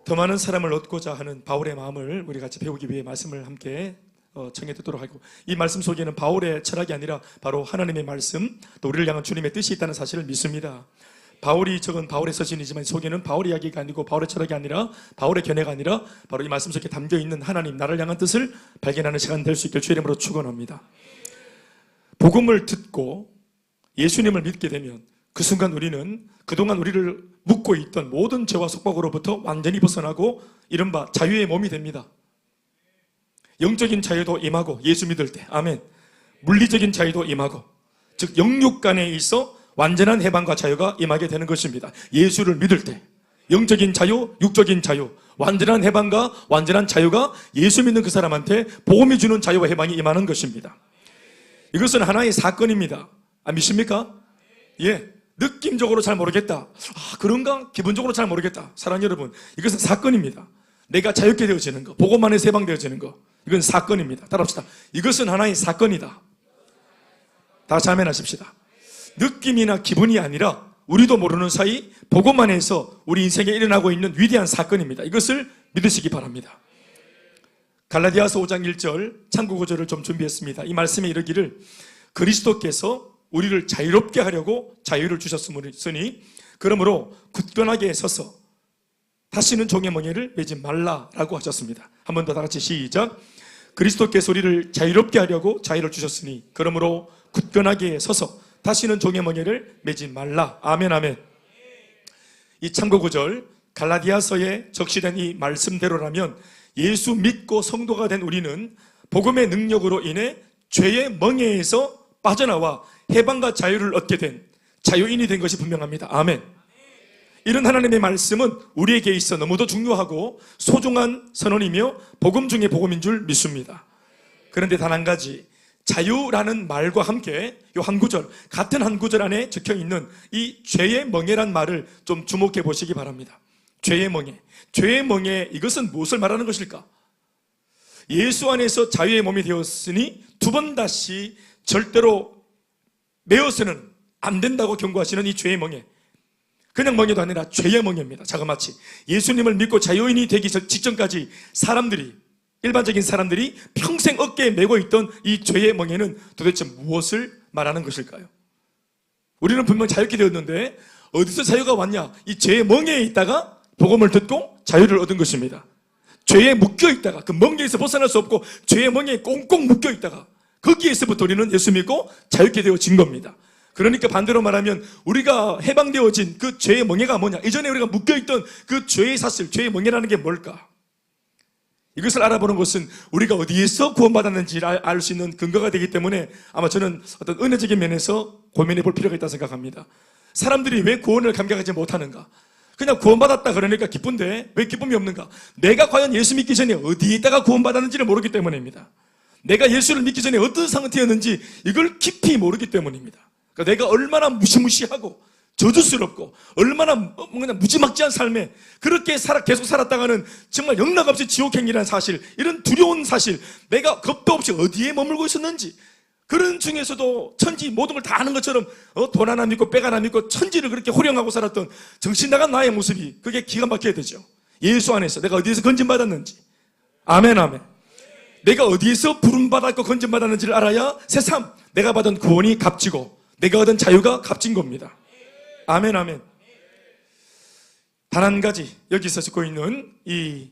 더 많은 사람을 얻고자 하는 바울의 마음을 우리 같이 배우기 위해 말씀을 함께 청해 듣도록 하고, 이 말씀 속에는 바울의 철학이 아니라 바로 하나님의 말씀, 또 우리를 향한 주님의 뜻이 있다는 사실을 믿습니다. 바울이 적은 바울의 서신이지만 속에는 바울의 이야기가 아니고 바울의 철학이 아니라 바울의 견해가 아니라 바로 이 말씀 속에 담겨있는 하나님, 나를 향한 뜻을 발견하는 시간 될 수 있길 주의 이름으로 축원합니다. 복음을 듣고 예수님을 믿게 되면 그 순간 우리는 그동안 우리를 묶고 있던 모든 죄와 속박으로부터 완전히 벗어나고 이른바 자유의 몸이 됩니다. 영적인 자유도 임하고, 예수 믿을 때, 아멘. 물리적인 자유도 임하고, 즉 영육간에 있어 완전한 해방과 자유가 임하게 되는 것입니다. 예수를 믿을 때 영적인 자유, 육적인 자유, 완전한 해방과 완전한 자유가 예수 믿는 그 사람한테 복음이 주는 자유와 해방이 임하는 것입니다. 이것은 하나의 사건입니다. 믿습니까? 예. 느낌적으로 잘 모르겠다. 그런가? 기본적으로 잘 모르겠다. 사랑하는 여러분, 이것은 사건입니다. 내가 자유케 되어지는 거, 복음 안에서 해방되어지는 거, 이건 사건입니다. 따라합시다. 이것은 하나의 사건이다. 다 자매하십시다. 느낌이나 기분이 아니라 우리도 모르는 사이 복음 안에서 우리 인생에 일어나고 있는 위대한 사건입니다. 이것을 믿으시기 바랍니다. 갈라디아서 5장 1절 참고 구절을 좀 준비했습니다. 이 말씀에 이르기를 그리스도께서 우리를 자유롭게 하려고 자유를 주셨으니 그러므로 굳건하게 서서 다시는 종의 멍에를 매지 말라라고 하셨습니다. 한 번 더 다 같이 시작. 그리스도께서 우리를 자유롭게 하려고 자유를 주셨으니 그러므로 굳건하게 서서 다시는 종의 멍에를 매지 말라. 아멘, 아멘. 이 참고 구절 갈라디아서에 적시된 이 말씀대로라면 예수 믿고 성도가 된 우리는 복음의 능력으로 인해 죄의 멍에에서 빠져나와 해방과 자유를 얻게 된 자유인이 된 것이 분명합니다. 아멘. 이런 하나님의 말씀은 우리에게 있어 너무도 중요하고 소중한 선언이며 복음 중에 복음인 줄 믿습니다. 그런데 단 한 가지, 자유라는 말과 함께 이 한 구절, 같은 한 구절 안에 적혀있는 이 죄의 멍에란 말을 좀 주목해 보시기 바랍니다. 죄의 멍에. 죄의 멍에, 이것은 무엇을 말하는 것일까? 예수 안에서 자유의 몸이 되었으니 두 번 다시 절대로 매어서는 안 된다고 경고하시는 이 죄의 멍에, 그냥 멍에도 아니라 죄의 멍에입니다. 자그마치 예수님을 믿고 자유인이 되기 직전까지 사람들이, 일반적인 사람들이 평생 어깨에 메고 있던 이 죄의 멍에는 도대체 무엇을 말하는 것일까요? 우리는 분명 자유케 되었는데 어디서 자유가 왔냐? 이 죄의 멍에에 있다가 복음을 듣고 자유를 얻은 것입니다. 죄에 묶여 있다가, 그 멍에에서 벗어날 수 없고 죄의 멍에에 꽁꽁 묶여 있다가 거기에서부터 우리는 예수 믿고 자유케 되어진 겁니다. 그러니까 반대로 말하면 우리가 해방되어진 그 죄의 멍에가 뭐냐? 이전에 우리가 묶여있던 그 죄의 사슬, 죄의 멍에라는 게 뭘까? 이것을 알아보는 것은 우리가 어디에서 구원받았는지를 알 수 있는 근거가 되기 때문에 아마 저는 어떤 은혜적인 면에서 고민해 볼 필요가 있다고 생각합니다. 사람들이 왜 구원을 감격하지 못하는가? 그냥 구원받았다 그러니까 기쁜데 왜 기쁨이 없는가? 내가 과연 예수 믿기 전에 어디에다가 구원받았는지를 모르기 때문입니다. 내가 예수를 믿기 전에 어떤 상태였는지 이걸 깊이 모르기 때문입니다. 그러니까 내가 얼마나 무시무시하고 저주스럽고 얼마나 그냥 무지막지한 삶에 그렇게 계속 살았다가는 정말 영락없이 지옥행이라는 사실, 이런 두려운 사실, 내가 겁도 없이 어디에 머물고 있었는지, 그런 중에서도 천지 모든 걸 다 아는 것처럼 돈 하나 믿고 백 하나 믿고 천지를 그렇게 호령하고 살았던 정신 나간 나의 모습이, 그게 기가 막혀야 되죠. 예수 안에서 내가 어디에서 건진받았는지. 아멘, 아멘. 내가 어디에서 부름받았고 건진받았는지를 알아야 새삼 내가 받은 구원이 값지고 내가 얻은 자유가 값진 겁니다. 아멘, 아멘. 단 한 가지, 여기서 적고 있는 이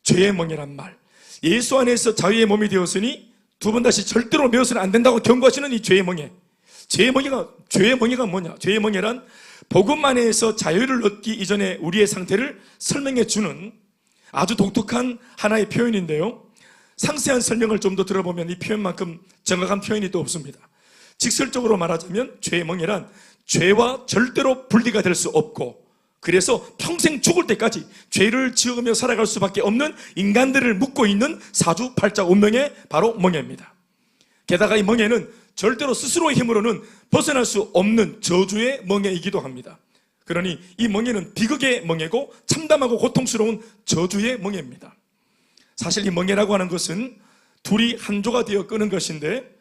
죄의 멍에란 말, 예수 안에서 자유의 몸이 되었으니 두 번 다시 절대로 메어서는 안 된다고 경고하시는 이 죄의 멍에. 죄의 멍에가 뭐냐? 죄의 멍에란 복음 안에서 자유를 얻기 이전에 우리의 상태를 설명해 주는 아주 독특한 하나의 표현인데요, 상세한 설명을 좀 더 들어보면 이 표현만큼 정확한 표현이 또 없습니다. 직설적으로 말하자면 죄의 멍에란 죄와 절대로 분리가 될 수 없고, 그래서 평생 죽을 때까지 죄를 지으며 살아갈 수밖에 없는 인간들을 묶고 있는 사주팔자 운명의 바로 멍에입니다. 게다가 이 멍에는 절대로 스스로의 힘으로는 벗어날 수 없는 저주의 멍에이기도 합니다. 그러니 이 멍에는 비극의 멍에고 참담하고 고통스러운 저주의 멍에입니다. 사실 이 멍에라고 하는 것은 둘이 한조가 되어 끄는 것인데,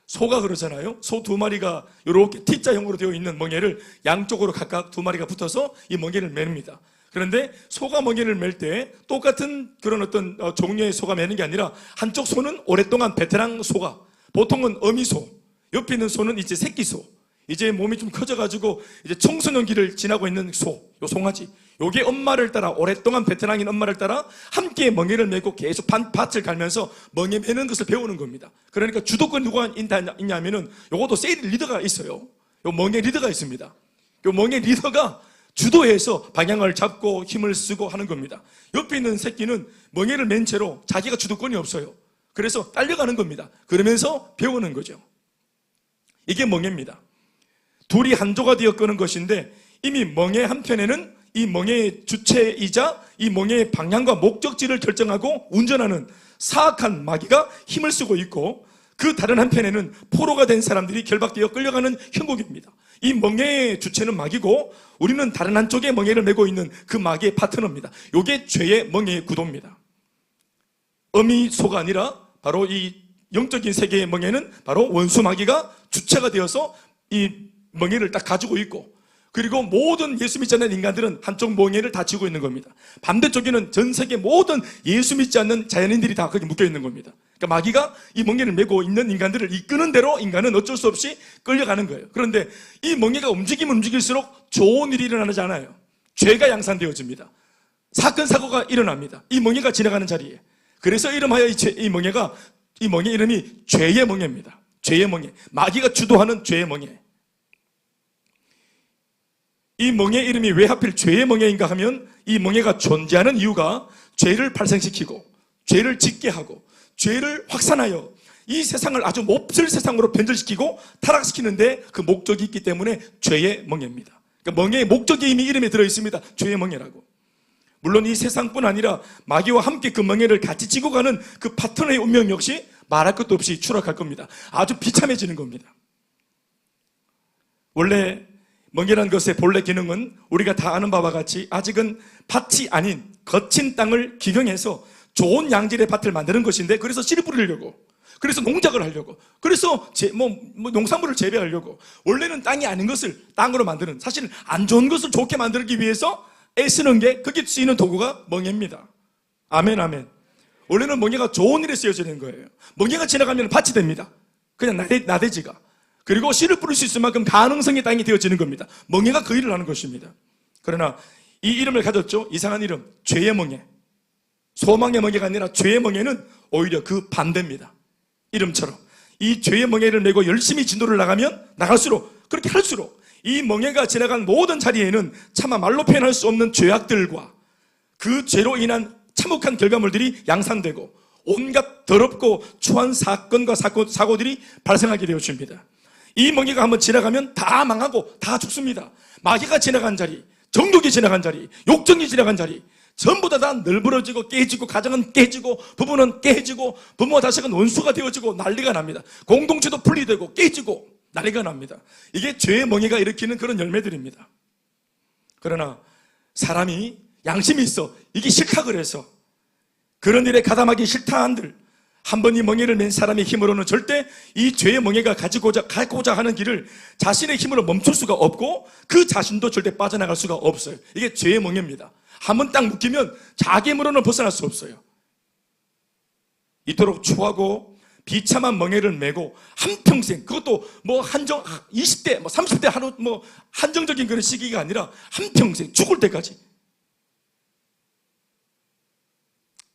소가 그러잖아요. 소 두 마리가 이렇게 T자형으로 되어 있는 멍에를 양쪽으로 각각 두 마리가 붙어서 이 멍에를 맵니다. 그런데 소가 멍에를 맬 때 똑같은 그런 어떤 종류의 소가 매는 게 아니라, 한쪽 소는 오랫동안 베테랑 소가, 보통은 어미소, 옆에 있는 소는 이제 새끼소, 이제 몸이 좀 커져가지고 이제 청소년기를 지나고 있는 소, 요 송아지, 요게 엄마를 따라, 오랫동안 베테랑인 엄마를 따라 함께 멍에를 메고 계속 밭을 갈면서 멍에 매는 것을 배우는 겁니다. 그러니까 주도권 누가 있냐면은 요것도 세일 리더가 있어요. 요 멍에 리더가 있습니다. 요 멍에 리더가 주도해서 방향을 잡고 힘을 쓰고 하는 겁니다. 옆에 있는 새끼는 멍에를 맨 채로 자기가 주도권이 없어요. 그래서 딸려가는 겁니다. 그러면서 배우는 거죠. 이게 멍에입니다. 둘이 한조가 되어 끄는 것인데, 이미 멍에 한편에는 이 멍에의 주체이자 이 멍에의 방향과 목적지를 결정하고 운전하는 사악한 마귀가 힘을 쓰고 있고, 그 다른 한편에는 포로가 된 사람들이 결박되어 끌려가는 형국입니다. 이 멍에의 주체는 마귀고, 우리는 다른 한쪽에 멍에를 메고 있는 그 마귀의 파트너입니다. 이게 죄의 멍에의 구도입니다. 어미 소가 아니라 바로 이 영적인 세계의 멍에는 바로 원수 마귀가 주체가 되어서 이 멍에를 딱 가지고 있고, 그리고 모든 예수 믿지 않는 인간들은 한쪽 멍에를 다 쥐고 있는 겁니다. 반대쪽에는 전 세계 모든 예수 믿지 않는 자연인들이 다 거기 묶여 있는 겁니다. 그러니까 마귀가 이 멍에를 메고 있는 인간들을 이끄는 대로 인간은 어쩔 수 없이 끌려가는 거예요. 그런데 이 멍에가 움직이면 움직일수록 좋은 일이 일어나지 않아요. 죄가 양산되어집니다. 사건 사고가 일어납니다. 이 멍에가 지나가는 자리에. 그래서 이름하여 이 멍에 이름이 죄의 멍에입니다. 죄의 멍에, 마귀가 주도하는 죄의 멍에. 이 멍에 이름이 왜 하필 죄의 멍에인가 하면, 이 멍에가 존재하는 이유가 죄를 발생시키고 죄를 짓게 하고 죄를 확산하여 이 세상을 아주 몹쓸 세상으로 변절시키고 타락시키는데 그 목적이 있기 때문에 죄의 멍에입니다. 그러니까 멍에의 목적이 이미 이름에 들어있습니다. 죄의 멍에라고. 물론 이 세상뿐 아니라 마귀와 함께 그 멍에를 같이 지고 가는 그 파트너의 운명 역시 말할 것도 없이 추락할 겁니다. 아주 비참해지는 겁니다. 원래 멍에란 것의 본래 기능은 우리가 다 아는 바와 같이 아직은 밭이 아닌 거친 땅을 기경해서 좋은 양질의 밭을 만드는 것인데, 그래서 씨를 뿌리려고, 그래서 농작을 하려고, 그래서 농산물을 재배하려고, 원래는 땅이 아닌 것을 땅으로 만드는, 사실 안 좋은 것을 좋게 만들기 위해서 애쓰는 게, 그게 쓰이는 도구가 멍에입니다. 아멘, 아멘. 원래는 멍에가 좋은 일에 쓰여지는 거예요. 멍에가 지나가면 밭이 됩니다. 그냥 나대지가. 그리고 씨를 뿌릴 수 있을 만큼 가능성의 땅이 되어지는 겁니다. 멍에가 그 일을 하는 것입니다. 그러나 이 이름을 가졌죠. 이상한 이름, 죄의 멍에. 소망의 멍에가 아니라 죄의 멍에는 오히려 그 반대입니다. 이름처럼 이 죄의 멍에를 메고 열심히 진도를 나갈수록, 그렇게 할수록 이 멍에가 지나간 모든 자리에는 차마 말로 표현할 수 없는 죄악들과 그 죄로 인한 참혹한 결과물들이 양산되고 온갖 더럽고 추한 사건과 사고들이 발생하게 되어집니다. 이 멍에가 한번 지나가면 다 망하고 다 죽습니다. 마귀가 지나간 자리, 정욕이 지나간 자리, 욕정이 지나간 자리, 전부 다 널브러지고 깨지고, 가정은 깨지고, 부부는 깨지고, 부모와 자식은 원수가 되어지고 난리가 납니다. 공동체도 분리되고 깨지고 난리가 납니다. 이게 죄의 멍에가 일으키는 그런 열매들입니다. 그러나 사람이 양심이 있어 이게 싫다 그래서 그런 일에 가담하기 싫다 한들, 한 번 이 멍에를 맨 사람의 힘으로는 절대 이 죄의 멍에가 가고자 하는 길을 자신의 힘으로 멈출 수가 없고, 그 자신도 절대 빠져나갈 수가 없어요. 이게 죄의 멍에입니다. 한 번 딱 묶이면 자기 힘으로는 벗어날 수 없어요. 이토록 추하고 비참한 멍에를 메고 한평생, 그것도 20대, 30대 하루 한정적인 그런 시기가 아니라 한평생 죽을 때까지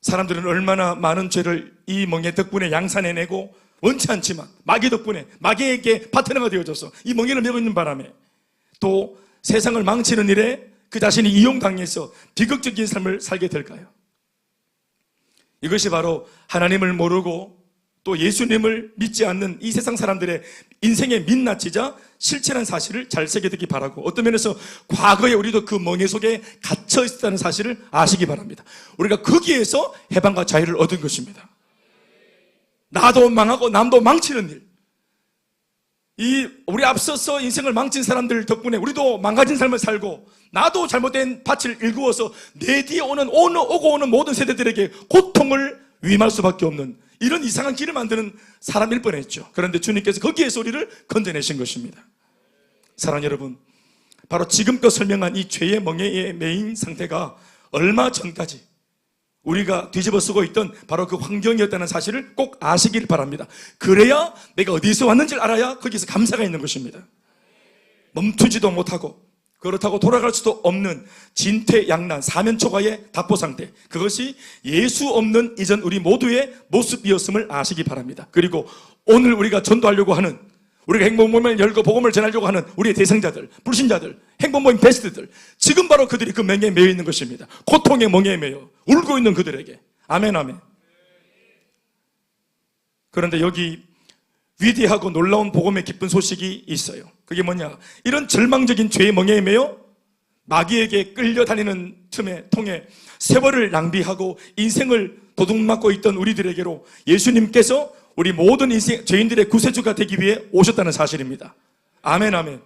사람들은 얼마나 많은 죄를 이 멍에 덕분에 양산해내고, 원치 않지만 마귀 덕분에 마귀에게 파트너가 되어져서 이 멍에를 메고 있는 바람에 또 세상을 망치는 일에 그 자신이 이용당해서 비극적인 삶을 살게 될까요? 이것이 바로 하나님을 모르고 또 예수님을 믿지 않는 이 세상 사람들의 인생의 민낯이자 실체라는 사실을 잘 새겨듣기 바라고, 어떤 면에서 과거에 우리도 그 멍에 속에 갇혀 있었다는 사실을 아시기 바랍니다. 우리가 거기에서 해방과 자유를 얻은 것입니다. 나도 망하고 남도 망치는 일, 우리 앞서서 인생을 망친 사람들 덕분에 우리도 망가진 삶을 살고, 나도 잘못된 밭을 일구어서 내 뒤에 오고 오는 모든 세대들에게 고통을 위임할 수밖에 없는 이런 이상한 길을 만드는 사람일 뻔했죠. 그런데 주님께서 거기에서 우리를 건져내신 것입니다. 사랑하는 여러분, 바로 지금껏 설명한 이 죄의 멍에의 메인 상태가 얼마 전까지 우리가 뒤집어 쓰고 있던 바로 그 환경이었다는 사실을 꼭 아시길 바랍니다. 그래야 내가 어디서 왔는지를 알아야 거기서 감사가 있는 것입니다. 멈추지도 못하고 그렇다고 돌아갈 수도 없는 진퇴양난 사면초가의 답보 상태, 그것이 예수 없는 이전 우리 모두의 모습이었음을 아시기 바랍니다. 그리고 오늘 우리가 전도하려고 하는, 우리가 행복모임을 열고 복음을 전하려고 하는 우리의 대상자들, 불신자들, 행복모임 베스트들, 지금 바로 그들이 그 멍에에 매여 있는 것입니다. 고통의 멍에에 매여 울고 있는 그들에게. 아멘, 아멘. 그런데 여기 위대하고 놀라운 복음의 기쁜 소식이 있어요. 그게 뭐냐? 이런 절망적인 죄의 멍에에 매여 마귀에게 끌려다니는 틈에 통해 세월을 낭비하고 인생을 도둑맞고 있던 우리들에게로 예수님께서 우리 모든 인생 죄인들의 구세주가 되기 위해 오셨다는 사실입니다. 아멘, 아멘.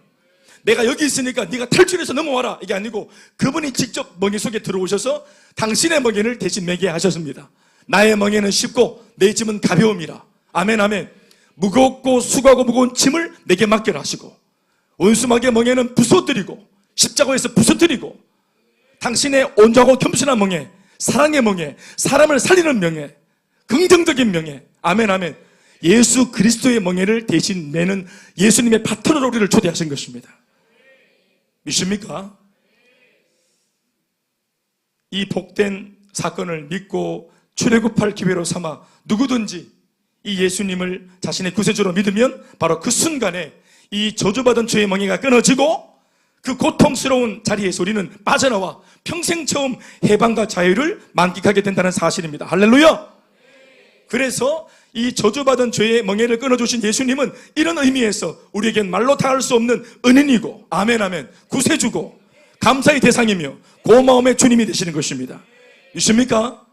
내가 여기 있으니까 네가 탈출해서 넘어와라, 이게 아니고 그분이 직접 멍에 속에 들어오셔서 당신의 멍에를 대신 매게 하셨습니다. 나의 멍에는 쉽고 내 짐은 가벼움이라. 아멘, 아멘. 무겁고 수고하고 무거운 짐을 내게 맡겨라 하시고, 원수마귀의 멍에는 부숴드리고 십자가에서 부숴드리고, 당신의 온전하고 겸손한 멍에, 사랑의 멍에, 사람을 살리는 멍에, 긍정적인 멍에, 아멘, 아멘. 예수 그리스도의 멍에를 대신 매는 예수님의 파트너로 우리를 초대하신 것입니다. 믿습니까? 이 복된 사건을 믿고 출애굽할 기회로 삼아 누구든지 이 예수님을 자신의 구세주로 믿으면 바로 그 순간에 이 저주받은 죄의 멍에가 끊어지고 그 고통스러운 자리에서 우리는 빠져나와 평생 처음 해방과 자유를 만끽하게 된다는 사실입니다. 할렐루야! 그래서 이 저주받은 죄의 멍에를 끊어주신 예수님은 이런 의미에서 우리에겐 말로 다 할 수 없는 은인이고, 아멘, 아멘, 구세주고 감사의 대상이며 고마움의 주님이 되시는 것입니다. 믿습니까?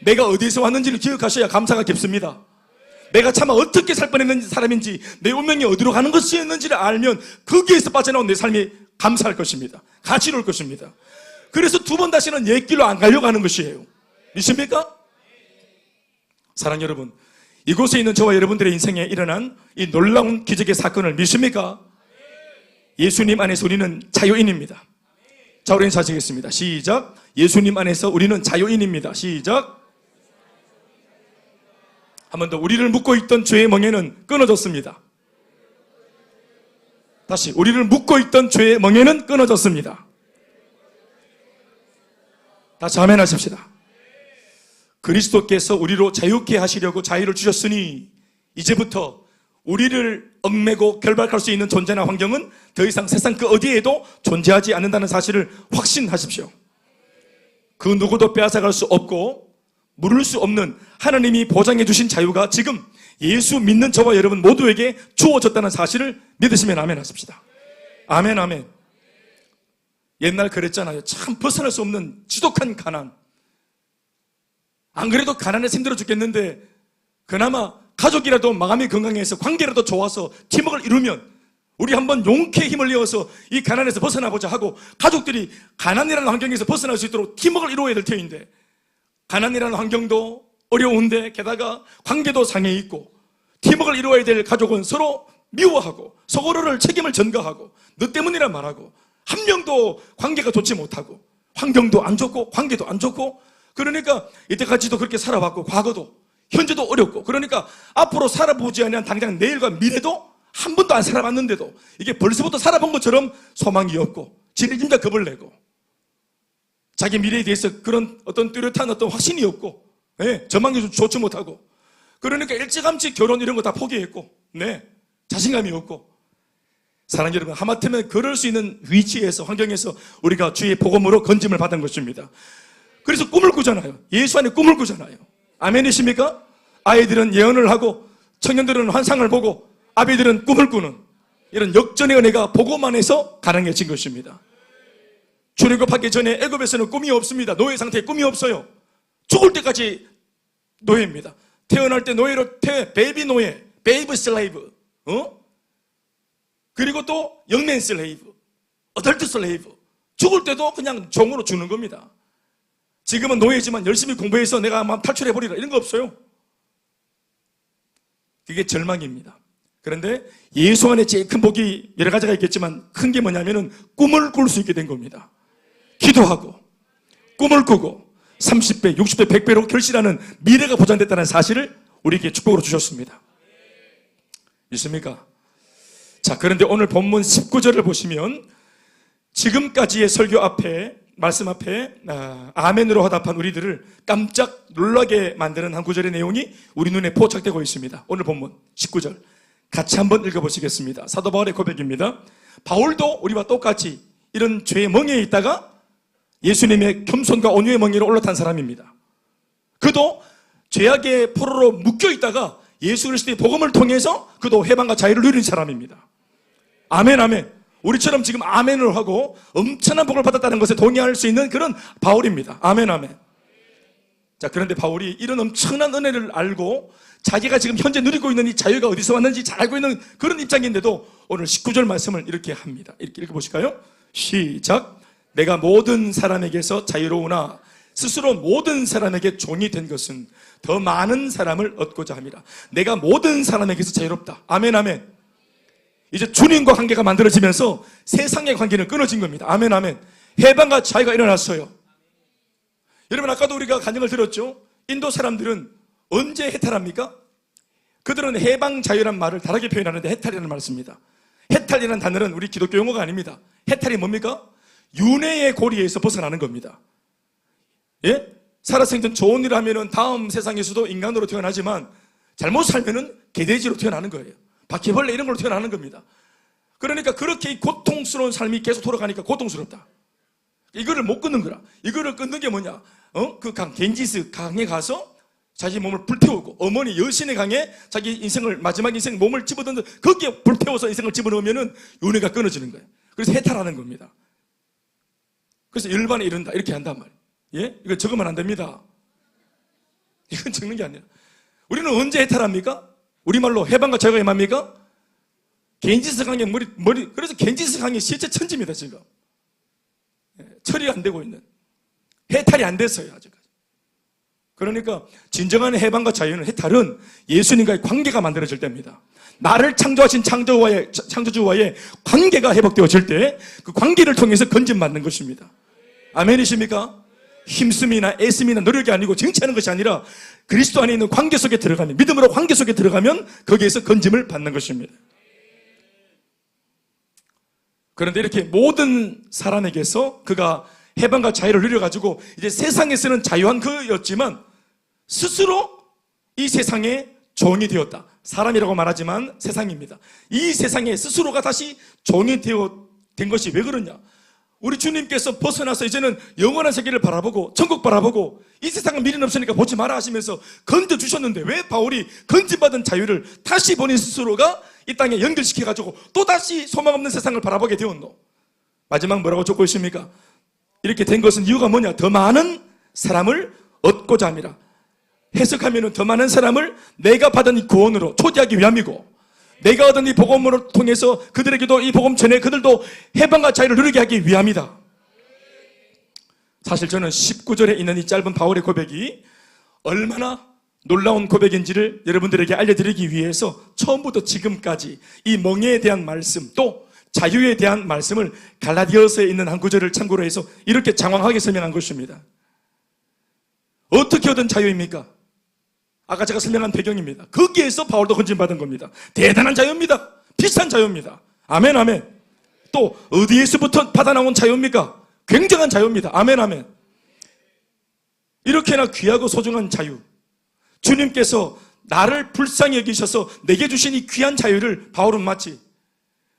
내가 어디서 왔는지를 기억하셔야 감사가 깊습니다. 내가 차마 어떻게 살 뻔했는지 사람인지, 내 운명이 어디로 가는 것이었는지를 알면 거기에서 빠져나온 내 삶이 감사할 것입니다. 가치로울 것입니다. 그래서 두 번 다시는 옛 길로 안 가려고 하는 것이에요. 믿습니까? 사랑하는 여러분, 이곳에 있는 저와 여러분들의 인생에 일어난 이 놀라운 기적의 사건을 믿습니까? 예수님 안에서 우리는 자유인입니다. 자, 우리 인사하시겠습니다. 시작. 예수님 안에서 우리는 자유인입니다. 시작. 한 번 더. 우리를 묶고 있던 죄의 멍에는 끊어졌습니다. 다시. 우리를 묶고 있던 죄의 멍에는 끊어졌습니다. 다시 아멘 하십시다. 그리스도께서 우리로 자유케 하시려고 자유를 주셨으니 이제부터 우리를 얽매고 결박할 수 있는 존재나 환경은 더 이상 세상 그 어디에도 존재하지 않는다는 사실을 확신하십시오. 그 누구도 빼앗아갈 수 없고 물을 수 없는 하나님이 보장해 주신 자유가 지금 예수 믿는 저와 여러분 모두에게 주어졌다는 사실을 믿으시면 아멘 하십시다. 아멘, 아멘. 옛날 그랬잖아요. 참 벗어날 수 없는 지독한 가난. 안 그래도 가난해서 힘들어 죽겠는데 그나마 가족이라도 마음이 건강해서 관계라도 좋아서 팀워크를 이루면 우리 한번 용케 힘을 내어서 이 가난에서 벗어나보자 하고 가족들이 가난이라는 환경에서 벗어날 수 있도록 팀워크를 이루어야 될 테인데, 가난이라는 환경도 어려운데 게다가 관계도 상해 있고 팀워크를 이루어야 될 가족은 서로 미워하고 서로를 책임을 전가하고 너 때문이라 말하고 한 명도 관계가 좋지 못하고 환경도 안 좋고 관계도 안 좋고, 그러니까 이때까지도 그렇게 살아왔고 과거도 현재도 어렵고, 그러니까 앞으로 살아보지 않은 당장 내일과 미래도 한 번도 안 살아봤는데도 이게 벌써부터 살아본 것처럼 소망이 없고 지레짐자 겁을 내고 자기 미래에 대해서 그런 어떤 뚜렷한 어떤 확신이 없고, 네, 전망이 좋지 못하고, 그러니까 일찌감치 결혼 이런 거 다 포기했고, 네, 자신감이 없고. 사랑하는 여러분, 하마터면 그럴 수 있는 위치에서 환경에서 우리가 주의 복음으로 건짐을 받은 것입니다. 그래서 꿈을 꾸잖아요. 예수 안에 꿈을 꾸잖아요. 아멘이십니까? 아이들은 예언을 하고 청년들은 환상을 보고 아비들은 꿈을 꾸는 이런 역전의 은혜가 복음 안에서 가능해진 것입니다. 출애굽하기 전에 애굽에서는 꿈이 없습니다. 노예 상태에 꿈이 없어요. 죽을 때까지 노예입니다. 태어날 때 노예로 베이비 노예, 베이비 슬레이브, 그리고 또 영맨 슬레이브, 어덜트 슬레이브, 죽을 때도 그냥 종으로 죽는 겁니다. 지금은 노예지만 열심히 공부해서 내가 한번 탈출해버리라 이런 거 없어요. 그게 절망입니다. 그런데 예수 안에 제일 큰 복이 여러 가지가 있겠지만 큰 게 뭐냐면은 꿈을 꿀 수 있게 된 겁니다. 기도하고 꿈을 꾸고 30배, 60배, 100배로 결실하는 미래가 보장됐다는 사실을 우리에게 축복으로 주셨습니다. 있습니까? 자, 그런데 오늘 본문 19절을 보시면 지금까지의 설교 앞에 말씀 앞에 아멘으로 화답한 우리들을 깜짝 놀라게 만드는 한 구절의 내용이 우리 눈에 포착되고 있습니다. 오늘 본문 19절 같이 한번 읽어보시겠습니다. 사도 바울의 고백입니다. 바울도 우리와 똑같이 이런 죄의 멍에에 있다가 예수님의 겸손과 온유의 멍에로 올라탄 사람입니다. 그도 죄악의 포로로 묶여 있다가 예수 그리스도의 복음을 통해서 그도 해방과 자유를 누린 사람입니다. 아멘, 아멘. 우리처럼 지금 아멘을 하고 엄청난 복을 받았다는 것에 동의할 수 있는 그런 바울입니다. 아멘, 아멘. 자, 그런데 바울이 이런 엄청난 은혜를 알고 자기가 지금 현재 누리고 있는 이 자유가 어디서 왔는지 잘 알고 있는 그런 입장인데도 오늘 19절 말씀을 이렇게 합니다. 이렇게 읽어보실까요? 시작. 내가 모든 사람에게서 자유로우나 스스로 모든 사람에게 종이 된 것은 더 많은 사람을 얻고자 함이라. 내가 모든 사람에게서 자유롭다. 아멘, 아멘. 이제 주님과 관계가 만들어지면서 세상의 관계는 끊어진 겁니다. 아멘, 아멘. 해방과 자유가 일어났어요. 여러분, 아까도 우리가 간증을 들었죠? 인도 사람들은 언제 해탈합니까? 그들은 해방 자유란 말을 다르게 표현하는데 해탈이라는 말을 씁니다. 해탈이라는 단어는 우리 기독교 용어가 아닙니다. 해탈이 뭡니까? 윤회의 고리에서 벗어나는 겁니다. 예? 살아생전 좋은 일을 하면은 다음 세상에서도 인간으로 태어나지만 잘못 살면은 개돼지로 태어나는 거예요. 바퀴벌레 이런 걸로 태어나는 겁니다. 그러니까 그렇게 고통스러운 삶이 계속 돌아가니까 고통스럽다. 이거를 못 끊는 거라. 이거를 끊는 게 뭐냐? 그 겐지스 강에 가서 자기 몸을 불태우고 어머니 여신의 강에 자기 인생을 마지막 인생 몸을 집어넣는 거기에 불태워서 인생을 집어넣으면은 윤회가 끊어지는 거예요. 그래서 해탈하는 겁니다. 그래서 열반에 이른다 이렇게 한단 말이에요. 예? 이거 적으면 안 됩니다. 이건 적는 게 아니라 우리는 언제 해탈합니까? 우리말로 해방과 자유가 임합니까? 겐지스 강의 머리 그래서 겐지스 강의 실제 천지입니다. 지금 처리가 안 되고 있는 해탈이 안 됐어요. 아직까지. 그러니까 진정한 해방과 자유는 해탈은 예수님과의 관계가 만들어질 때입니다. 나를 창조하신 창조주와의 관계가 회복되어질 때 그 관계를 통해서 건진받는 것입니다. 아멘이십니까? 힘쓰이나 애씀이나 노력이 아니고 정치하는 것이 아니라 그리스도 안에 있는 관계 속에 들어가면, 믿음으로 관계 속에 들어가면 거기에서 건짐을 받는 것입니다. 그런데 이렇게 모든 사람에게서 그가 해방과 자유를 누려가지고 이제 세상에서는 자유한 그였지만 스스로 이 세상의 종이 되었다. 사람이라고 말하지만 세상입니다. 이 세상에 스스로가 다시 종이 된 것이 왜 그러냐? 우리 주님께서 벗어나서 이제는 영원한 세계를 바라보고 천국 바라보고 이 세상은 미련 없으니까 보지 마라 하시면서 건져주셨는데 왜 바울이 건진받은 자유를 다시 본인 스스로가 이 땅에 연결시켜가지고 또다시 소망 없는 세상을 바라보게 되었노? 마지막 뭐라고 적고 있습니까? 이렇게 된 것은 이유가 뭐냐? 더 많은 사람을 얻고자 함이라. 해석하면 더 많은 사람을 내가 받은 이 구원으로 초대하기 위함이고 내가 얻은 이 복음으로 통해서 그들에게도 이 복음 전에 그들도 해방과 자유를 누리게 하기 위함이다. 사실 저는 19절에 있는 이 짧은 바울의 고백이 얼마나 놀라운 고백인지를 여러분들에게 알려드리기 위해서 처음부터 지금까지 이 멍에에 대한 말씀 또 자유에 대한 말씀을 갈라디아서에 있는 한 구절을 참고로 해서 이렇게 장황하게 설명한 것입니다. 어떻게 얻은 자유입니까? 아까 제가 설명한 배경입니다. 거기에서 바울도 건진받은 겁니다. 대단한 자유입니다. 비싼 자유입니다. 아멘, 아멘. 또 어디에서부터 받아나온 자유입니까? 굉장한 자유입니다. 아멘, 아멘. 이렇게나 귀하고 소중한 자유, 주님께서 나를 불쌍히 여기셔서 내게 주신 이 귀한 자유를 바울은 마치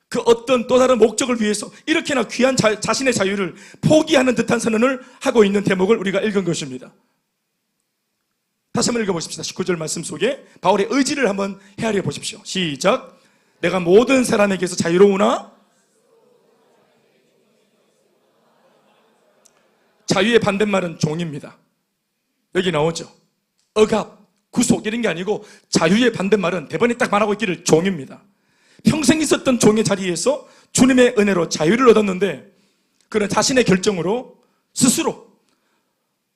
그 어떤 또 다른 목적을 위해서 이렇게나 귀한 자신의 자유를 포기하는 듯한 선언을 하고 있는 대목을 우리가 읽은 것입니다. 다시 한번 읽어보십시다. 19절 말씀 속에 바울의 의지를 한번 헤아려 보십시오. 시작. 내가 모든 사람에게서 자유로우나 자유의 반대말은 종입니다. 여기 나오죠. 억압, 구속 이런 게 아니고 자유의 반대말은 대본에 딱 말하고 있기를 종입니다. 평생 있었던 종의 자리에서 주님의 은혜로 자유를 얻었는데 그는 자신의 결정으로 스스로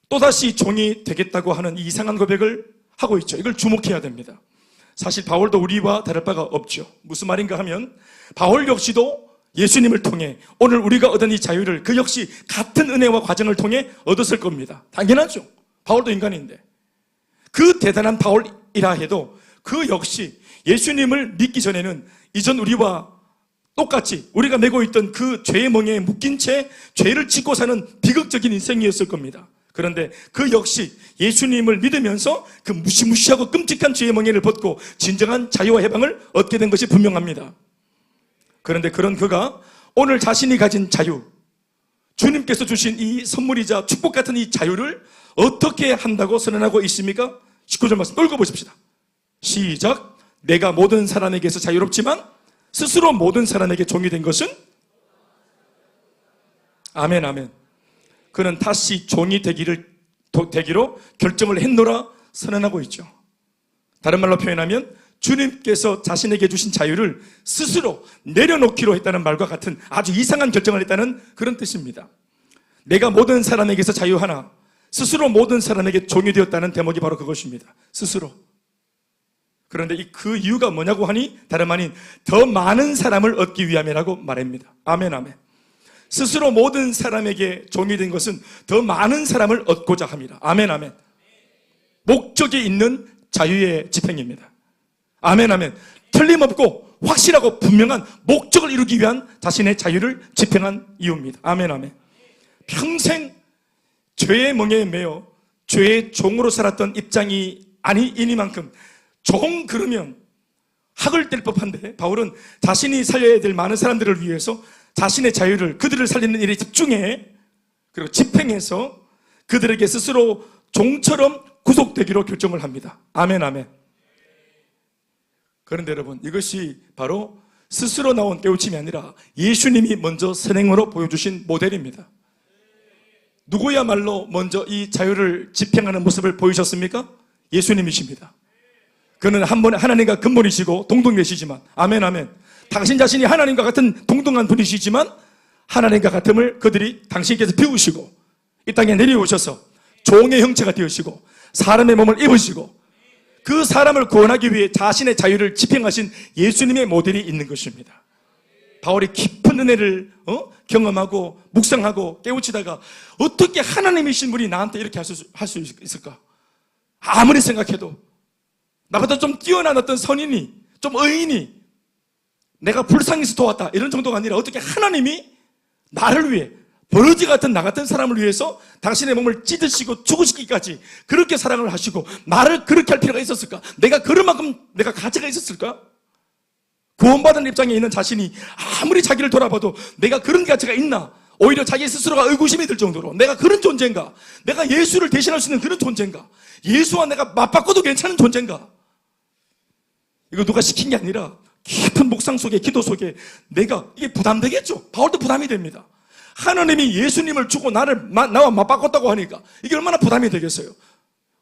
또다시 종이 되겠다고 하는 이 이상한 고백을 하고 있죠. 이걸 주목해야 됩니다. 사실 바울도 우리와 다를 바가 없죠. 무슨 말인가 하면 바울 역시도 예수님을 통해 오늘 우리가 얻은 이 자유를 그 역시 같은 은혜와 과정을 통해 얻었을 겁니다. 당연하죠. 바울도 인간인데. 그 대단한 바울이라 해도 그 역시 예수님을 믿기 전에는 이전 우리와 똑같이 우리가 메고 있던 그 죄의 멍에에 묶인 채 죄를 짓고 사는 비극적인 인생이었을 겁니다. 그런데 그 역시 예수님을 믿으면서 그 무시무시하고 끔찍한 죄의 멍에를 벗고 진정한 자유와 해방을 얻게 된 것이 분명합니다. 그런데 그런 그가 오늘 자신이 가진 자유, 주님께서 주신 이 선물이자 축복 같은 이 자유를 어떻게 한다고 선언하고 있습니까? 19절 말씀 읽어보십시다. 시작. 내가 모든 사람에게서 자유롭지만 스스로 모든 사람에게 종이 된 것은? 아멘, 아멘. 그는 다시 종이 되기로 결정을 했노라 선언하고 있죠. 다른 말로 표현하면 주님께서 자신에게 주신 자유를 스스로 내려놓기로 했다는 말과 같은 아주 이상한 결정을 했다는 그런 뜻입니다. 내가 모든 사람에게서 자유하나 스스로 모든 사람에게 종이 되었다는 대목이 바로 그것입니다. 스스로. 그런데 그 이유가 뭐냐고 하니 다름 아닌 더 많은 사람을 얻기 위함이라고 말합니다. 아멘, 아멘. 스스로 모든 사람에게 종이 된 것은 더 많은 사람을 얻고자 합니다. 아멘, 아멘. 목적이 있는 자유의 집행입니다. 아멘, 아멘. 틀림없고 확실하고 분명한 목적을 이루기 위한 자신의 자유를 집행한 이유입니다. 아멘, 아멘. 평생 죄의 멍에에 매여 죄의 종으로 살았던 입장이 아니니만큼 종 그러면 학을 뗄 법한데 바울은 자신이 살려야 될 많은 사람들을 위해서 자신의 자유를 그들을 살리는 일에 집중해 그리고 집행해서 그들에게 스스로 종처럼 구속되기로 결정을 합니다. 아멘, 아멘. 그런데 여러분, 이것이 바로 스스로 나온 깨우침이 아니라 예수님이 먼저 선행으로 보여주신 모델입니다. 누구야말로 먼저 이 자유를 집행하는 모습을 보이셨습니까? 예수님이십니다. 그는 한 번에 하나님과 근본이시고 동등되시지만, 아멘, 아멘. 당신 자신이 하나님과 같은 동등한 분이시지만 하나님과 같음을 그들이 당신께서 비우시고 이 땅에 내려오셔서 종의 형체가 되으시고 사람의 몸을 입으시고 그 사람을 구원하기 위해 자신의 자유를 집행하신 예수님의 모델이 있는 것입니다. 바울이 깊은 은혜를 경험하고 묵상하고 깨우치다가 어떻게 하나님이신 분이 나한테 이렇게 할 수 있을까? 아무리 생각해도 나보다 좀 뛰어난 어떤 선인이, 좀 의인이 내가 불쌍해서 도왔다 이런 정도가 아니라 어떻게 하나님이 나를 위해 버러지 같은 나 같은 사람을 위해서 당신의 몸을 찢으시고 죽으시기까지 그렇게 사랑을 하시고 나를 그렇게 할 필요가 있었을까? 내가 그럴 만큼 내가 가치가 있었을까? 구원받은 입장에 있는 자신이 아무리 자기를 돌아봐도 내가 그런 가치가 있나? 오히려 자기 스스로가 의구심이 들 정도로 내가 그런 존재인가? 내가 예수를 대신할 수 있는 그런 존재인가? 예수와 내가 맞바꿔도 괜찮은 존재인가? 이거 누가 시킨 게 아니라 깊은 묵상 속에, 기도 속에 내가 이게 부담되겠죠? 바울도 부담이 됩니다. 하나님이 예수님을 주고 나와 맞바꿨다고 하니까 이게 얼마나 부담이 되겠어요?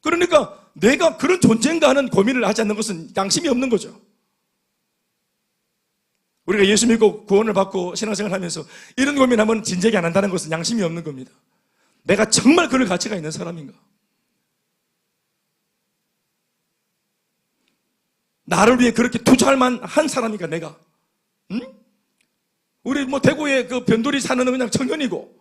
그러니까 내가 그런 존재인가 하는 고민을 하지 않는 것은 양심이 없는 거죠. 우리가 예수 믿고 구원을 받고 신앙생활을 하면서 이런 고민하면 진작에 안 한다는 것은 양심이 없는 겁니다. 내가 정말 그럴 가치가 있는 사람인가? 나를 위해 그렇게 투자할 만한 사람인가 내가? 응? 우리 대구에 그 변두리 사는 그냥 청년이고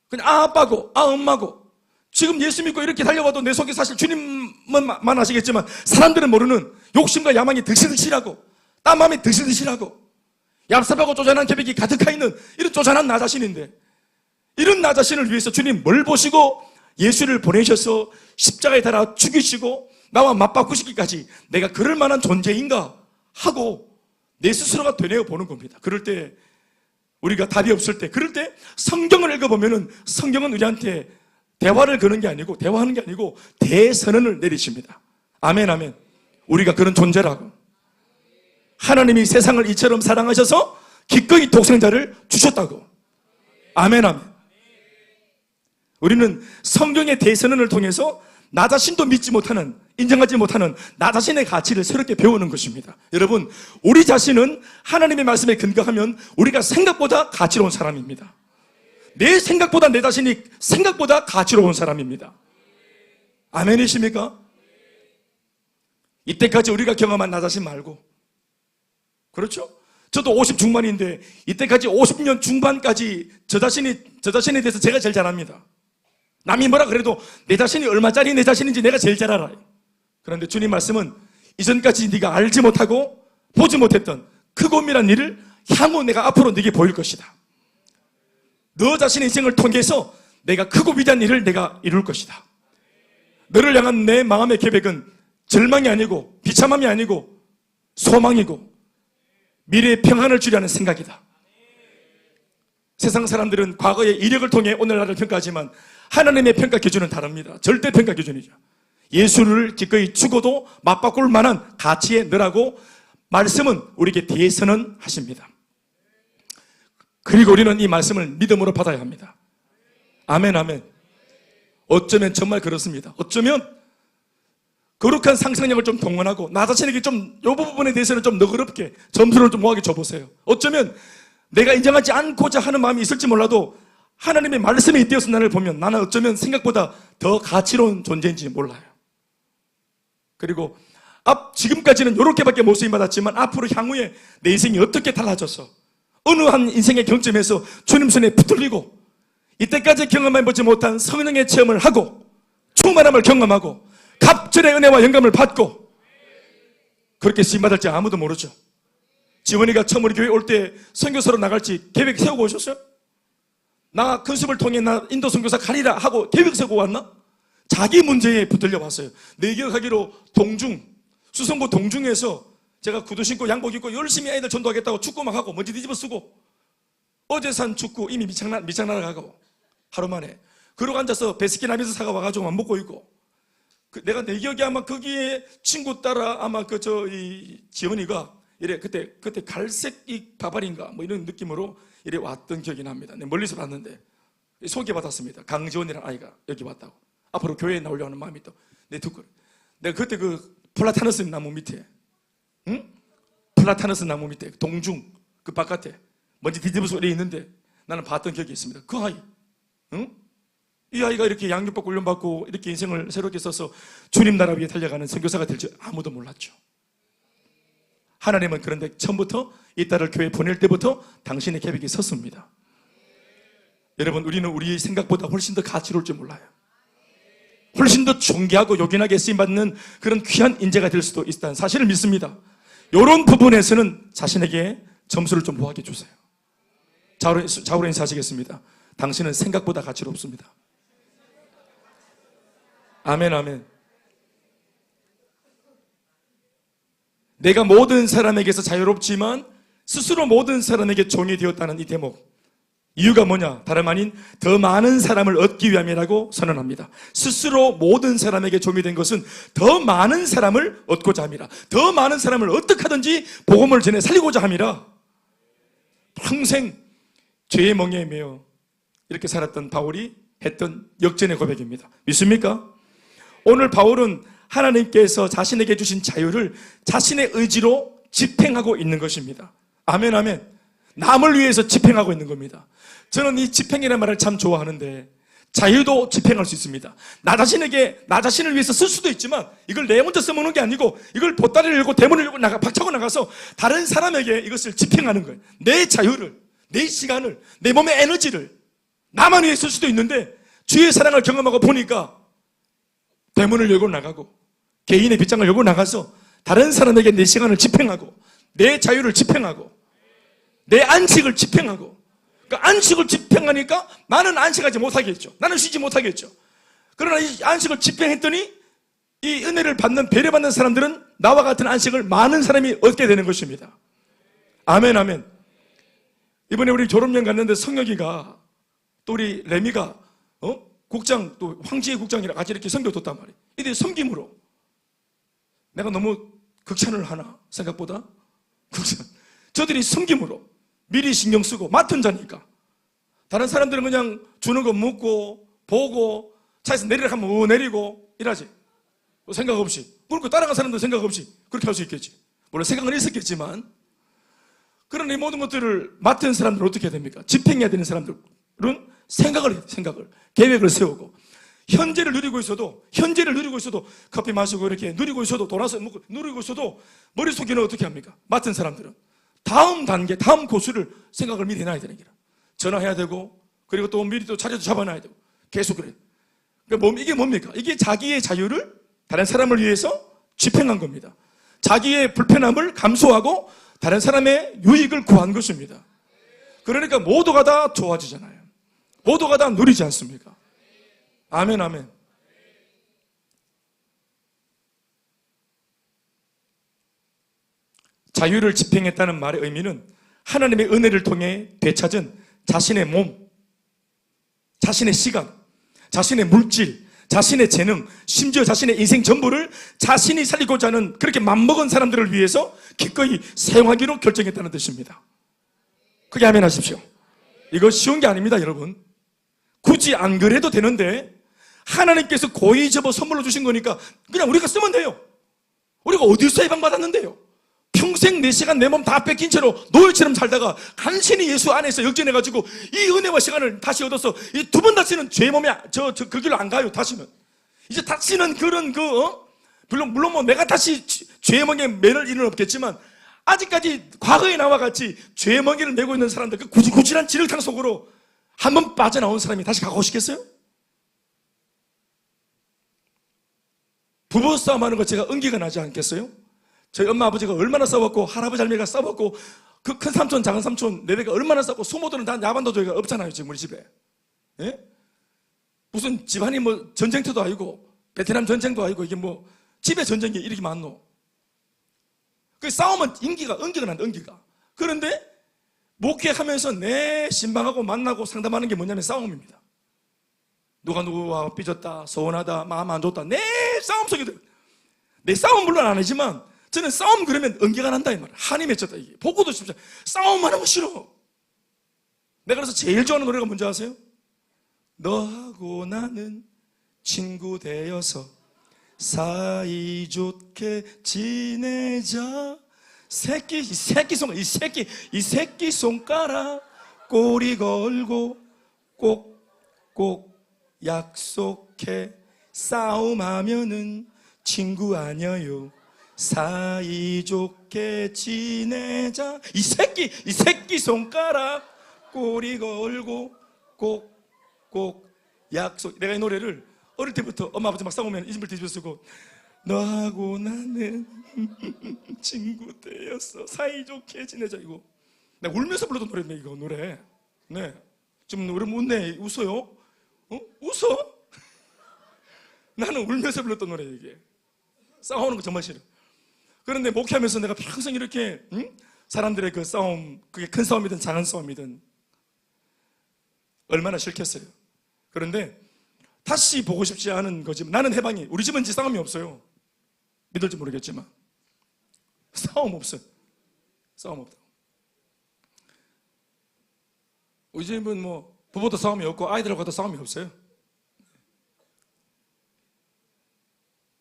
그냥 아빠고 엄마고 지금 예수 믿고 이렇게 달려와도 내 속에 사실 주님만 아시겠지만 사람들은 모르는 욕심과 야망이 득실득실하고 땀맘이 득실득실하고 얍삽하고 쪼잔한 계획이 가득하 있는 이런 쪼잔한 나 자신인데 이런 나 자신을 위해서 주님 뭘 보시고 예수를 보내셔서 십자가에 달아 죽이시고 나와 맞바꾸시기까지 내가 그럴 만한 존재인가 하고 내 스스로가 되뇌어 보는 겁니다. 그럴 때 우리가 답이 없을 때 그럴 때 성경을 읽어보면은 성경은 우리한테 대화를 거는 게 아니고 대화하는 게 아니고 대선언을 내리십니다. 아멘, 아멘. 우리가 그런 존재라고. 하나님이 세상을 이처럼 사랑하셔서 기꺼이 독생자를 주셨다고. 아멘, 아멘. 우리는 성경의 대선언을 통해서 나 자신도 믿지 못하는, 인정하지 못하는 나 자신의 가치를 새롭게 배우는 것입니다. 여러분, 우리 자신은 하나님의 말씀에 근거하면 우리가 생각보다 가치로운 사람입니다. 내 생각보다 내 자신이 생각보다 가치로운 사람입니다. 아멘이십니까? 이때까지 우리가 경험한 나 자신 말고, 그렇죠? 저도 50 중반인데 이때까지 50년 중반까지 저 자신에 대해서 제가 제일 잘 압니다. 남이 뭐라 그래도 내 자신이 얼마짜리 내 자신인지 내가 제일 잘 알아요. 그런데 주님 말씀은 이전까지 네가 알지 못하고 보지 못했던 크고 미란 일을 향후 내가 앞으로 네게 보일 것이다. 너 자신의 인생을 통해서 내가 크고 위대한 일을 내가 이룰 것이다. 너를 향한 내 마음의 계획은 절망이 아니고 비참함이 아니고 소망이고 미래의 평안을 주려는 생각이다. 세상 사람들은 과거의 이력을 통해 오늘날을 평가하지만 하나님의 평가 기준은 다릅니다. 절대 평가 기준이죠. 예수를 기꺼이 죽어도 맞바꿀 만한 가치의 너라고 말씀은 우리에게 대선언하십니다. 그리고 우리는 이 말씀을 믿음으로 받아야 합니다. 아멘, 아멘. 어쩌면 정말 그렇습니다. 어쩌면 거룩한 상상력을 좀 동원하고 나 자신에게 좀 이 부분에 대해서는 좀 너그럽게 점수를 좀 모아게 줘보세요. 어쩌면 내가 인정하지 않고자 하는 마음이 있을지 몰라도 하나님의 말씀에 잇대어서 나를 보면 나는 어쩌면 생각보다 더 가치로운 존재인지 몰라요. 그리고 지금까지는 이렇게밖에 못 쓰임받았지만 앞으로 향후에 내 인생이 어떻게 달라져서 어느 한 인생의 경점에서 주님 손에 붙들리고 이때까지 경험해보지 못한 성령의 체험을 하고 충만함을 경험하고 갑절의 은혜와 영감을 받고 그렇게 쓰임받을지 아무도 모르죠. 지원이가 처음 우리 교회 올 때 선교사로 나갈지 계획 세우고 오셨어요? 나 컨셉을 통해 나 인도 선교사 가리라 하고 계획 세우고 왔나? 자기 문제에 붙들려 왔어요. 내 기억하기로 수성구 동중에서 제가 구두 신고 양복 입고 열심히 아이들 전도하겠다고 축구 막 하고 먼지 뒤집어 쓰고 어제 산 축구 이미 미창나라 가고 하루 만에 그러고 앉아서 베스킨라빈스 사가 와가지고 막 먹고 있고 내가 내 기억에 아마 거기에 친구 따라 아마 지원이가 이래 그때 갈색 이 바발인가 뭐 이런 느낌으로 이래 왔던 기억이 납니다. 내가 멀리서 봤는데 소개받았습니다. 강지원이라는 아이가 여기 왔다고. 앞으로 교회에 나오려고 하는 마음이 또 내 듣고 내가 그때 그 플라타너스 나무 밑에 플라타너스 나무 밑에 동중 그 바깥에 먼지 뒤집어서 이래 있는데 나는 봤던 기억이 있습니다. 그 아이 이 아이가 이렇게 양육받고 훈련받고 이렇게 인생을 새롭게 써서 주님 나라 위에 달려가는 선교사가 될 줄 아무도 몰랐죠. 하나님은 그런데 처음부터 이 딸을 교회에 보낼 때부터 당신의 계획이 섰습니다. 여러분 우리는 우리 생각보다 훨씬 더 가치로울 줄 몰라요. 훨씬 더 존귀하고 요긴하게 쓰임받는 그런 귀한 인재가 될 수도 있다는 사실을 믿습니다. 이런 부분에서는 자신에게 점수를 좀 모아게 주세요. 좌우로 인사하시겠습니다. 당신은 생각보다 가치롭습니다. 아멘, 아멘. 내가 모든 사람에게서 자유롭지만 스스로 모든 사람에게 종이 되었다는 이 대목. 이유가 뭐냐? 다름 아닌 더 많은 사람을 얻기 위함이라고 선언합니다. 스스로 모든 사람에게 종이 된 것은 더 많은 사람을 얻고자 함이라. 더 많은 사람을 어떻게 하든지 복음을 전해 살리고자 함이라. 평생 죄의 멍에에 매여 이렇게 살았던 바울이 했던 역전의 고백입니다. 믿습니까? 오늘 바울은 하나님께서 자신에게 주신 자유를 자신의 의지로 집행하고 있는 것입니다. 아멘, 아멘. 남을 위해서 집행하고 있는 겁니다. 저는 이 집행이라는 말을 참 좋아하는데 자유도 집행할 수 있습니다. 나 자신을 위해서 쓸 수도 있지만 이걸 내 혼자 써먹는 게 아니고 이걸 보따리를 열고 대문을 열고 박차고 나가서 다른 사람에게 이것을 집행하는 거예요. 내 자유를, 내 시간을, 내 몸의 에너지를 나만 위해 쓸 수도 있는데 주의 사랑을 경험하고 보니까 대문을 열고 나가고 개인의 빗장을 열고 나가서 다른 사람에게 내 시간을 집행하고 내 자유를 집행하고 내 안식을 집행하고 그러니까 안식을 집행하니까 나는 안식하지 못하겠죠. 나는 쉬지 못하겠죠. 그러나 이 안식을 집행했더니 이 은혜를 받는 배려받는 사람들은 나와 같은 안식을 많은 사람이 얻게 되는 것입니다. 아멘, 아멘. 이번에 우리 졸업여행 갔는데 성혁이가 또 우리 레미가 국장 또 황지혜 국장이랑 같이 이렇게 섬겨 뒀단 말이에요. 이들이 섬김으로 내가 너무 극찬을 하나 생각보다 극찬. 저들이 섬김으로 미리 신경 쓰고 맡은 자니까 다른 사람들은 그냥 주는 거 묻고 보고 차에서 내리라 하면 내리고 이러지. 생각 없이. 그리고 따라간 사람도 생각 없이 그렇게 할 수 있겠지. 물론 생각은 있었겠지만 그런 이 모든 것들을 맡은 사람들은 어떻게 해야 됩니까? 집행해야 되는 사람들은 생각을 계획을 세우고 현재를 누리고 있어도 커피 마시고 이렇게 누리고 있어도 돌아서 먹고 누리고 있어도 머릿속에는 어떻게 합니까? 맡은 사람들은 다음 단계, 다음 코스를 생각을 미리 해놔야 되는 거라. 전화해야 되고, 그리고 또 미리 또 자리도 잡아놔야 되고, 계속 그래요. 그러니까 이게 뭡니까? 이게 자기의 자유를 다른 사람을 위해서 집행한 겁니다. 자기의 불편함을 감수하고 다른 사람의 유익을 구한 것입니다. 그러니까 모두가 다 좋아지잖아요. 모두가 다 누리지 않습니까? 아멘, 아멘. 자유를 집행했다는 말의 의미는 하나님의 은혜를 통해 되찾은 자신의 몸, 자신의 시간, 자신의 물질, 자신의 재능, 심지어 자신의 인생 전부를 자신이 살리고자 하는 그렇게 맘먹은 사람들을 위해서 기꺼이 사용하기로 결정했다는 뜻입니다. 그게 아멘 하십시오. 이거 쉬운 게 아닙니다, 여러분. 굳이 안 그래도 되는데 하나님께서 고이 접어 선물로 주신 거니까 그냥 우리가 쓰면 돼요. 우리가 어디서 해방받았는데요? 평생 4시간 내 몸 다 뺏긴 채로 노예처럼 살다가 간신히 예수 안에서 역전해가지고 이 은혜와 시간을 다시 얻어서 이 두 번 다시는 죄 몸에 그 길로 안 가요. 다시는 이제 다시는 그런 물론 뭐 내가 다시 죄의 멍에 매를 일은 없겠지만 아직까지 과거의 나와 같이 죄의 멍에를 메고 있는 사람들, 그 구질구질한 진흙탕 속으로 한번 빠져나온 사람이 다시 가고 싶겠어요? 부부싸움 하는 거 제가 은기가 나지 않겠어요? 저희 엄마 아버지가 얼마나 싸웠고 할아버지 할머니가 싸웠고 그 큰 삼촌 작은 삼촌 네배가 얼마나 싸웠고 소모들은 다 야반도저희가 없잖아요 지금 우리 집에. 예? 무슨 집안이 뭐 전쟁터도 아니고 베트남 전쟁도 아니고 이게 뭐 집에 전쟁이 이렇게 많노. 그 싸움은 은기가 난다. 은기가. 그런데 목회하면서 내 신방하고 만나고 상담하는 게 뭐냐면 싸움입니다. 누가 누구와 삐졌다, 서운하다, 마음 안 좋다, 내 싸움 속에 들어. 내 싸움은 물론 안 하지만 저는 싸움 그러면 은기가 난다 이 말이야. 한이 맺혔다 이게. 보고도 싶지 않아. 싸움만 하면 싫어. 내가 그래서 제일 좋아하는 노래가 뭔지 아세요? 너하고 나는 친구 되어서 사이좋게 지내자. 이 새끼 손가락 꼬리 걸고 꼭꼭 약속해. 싸움하면은 친구 아니에요. 사이좋게 지내자. 이 새끼 손가락 꼬리 걸고 꼭꼭 약속. 내가 이 노래를 어릴 때부터 엄마 아버지 막 싸우면 이불 뒤집어 쓰고 너하고 나는 친구 되었어 사이좋게 지내자. 이거 내가 울면서 불렀던 노래인데 이거 노래. 네, 좀 여러분 웃네. 웃어요? 웃어? 나는 울면서 불렀던 노래 이게. 싸우는 거 정말 싫어. 그런데 목회하면서 내가 평생 이렇게 사람들의 그 싸움, 그게 큰 싸움이든 작은 싸움이든 얼마나 싫겠어요. 그런데 다시 보고 싶지 않은 거지만 나는 해방이. 우리 집은 이제 싸움이 없어요. 믿을지 모르겠지만 싸움 없어요. 싸움 없다. 우리 집은 뭐 부부도 싸움이 없고 아이들하고도 싸움이 없어요.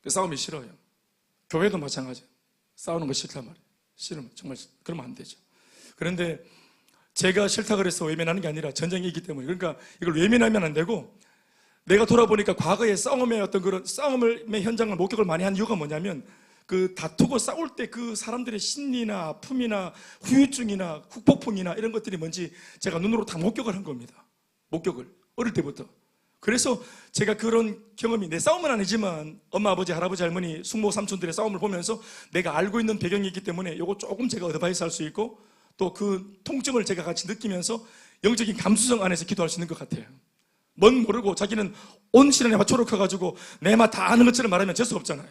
그 싸움이 싫어요. 교회도 마찬가지예요. 싸우는 거 싫단 말이에요. 싫으면 정말 그러면 안 되죠. 그런데 제가 싫다 그래서 외면하는 게 아니라 전쟁이 있기 때문에. 그러니까 이걸 외면하면 안 되고, 내가 돌아보니까 과거의 싸움의 어떤 그런 싸움의 현장을 목격을 많이 한 이유가 뭐냐면 그 다투고 싸울 때 그 사람들의 심리나 아픔이나 후유증이나 후폭풍이나 이런 것들이 뭔지 제가 눈으로 다 목격을 한 겁니다. 목격을 어릴 때부터. 그래서 제가 그런 경험이, 내 싸움은 아니지만 엄마, 아버지, 할아버지, 할머니, 숙모, 삼촌들의 싸움을 보면서 내가 알고 있는 배경이 있기 때문에 이거 조금 제가 어드바이스 할 수 있고 또 그 통증을 제가 같이 느끼면서 영적인 감수성 안에서 기도할 수 있는 것 같아요. 뭔 모르고 자기는 온 시련에 맞춰놓고가지고 내 맛 다 아는 것처럼 말하면 재수 없잖아요.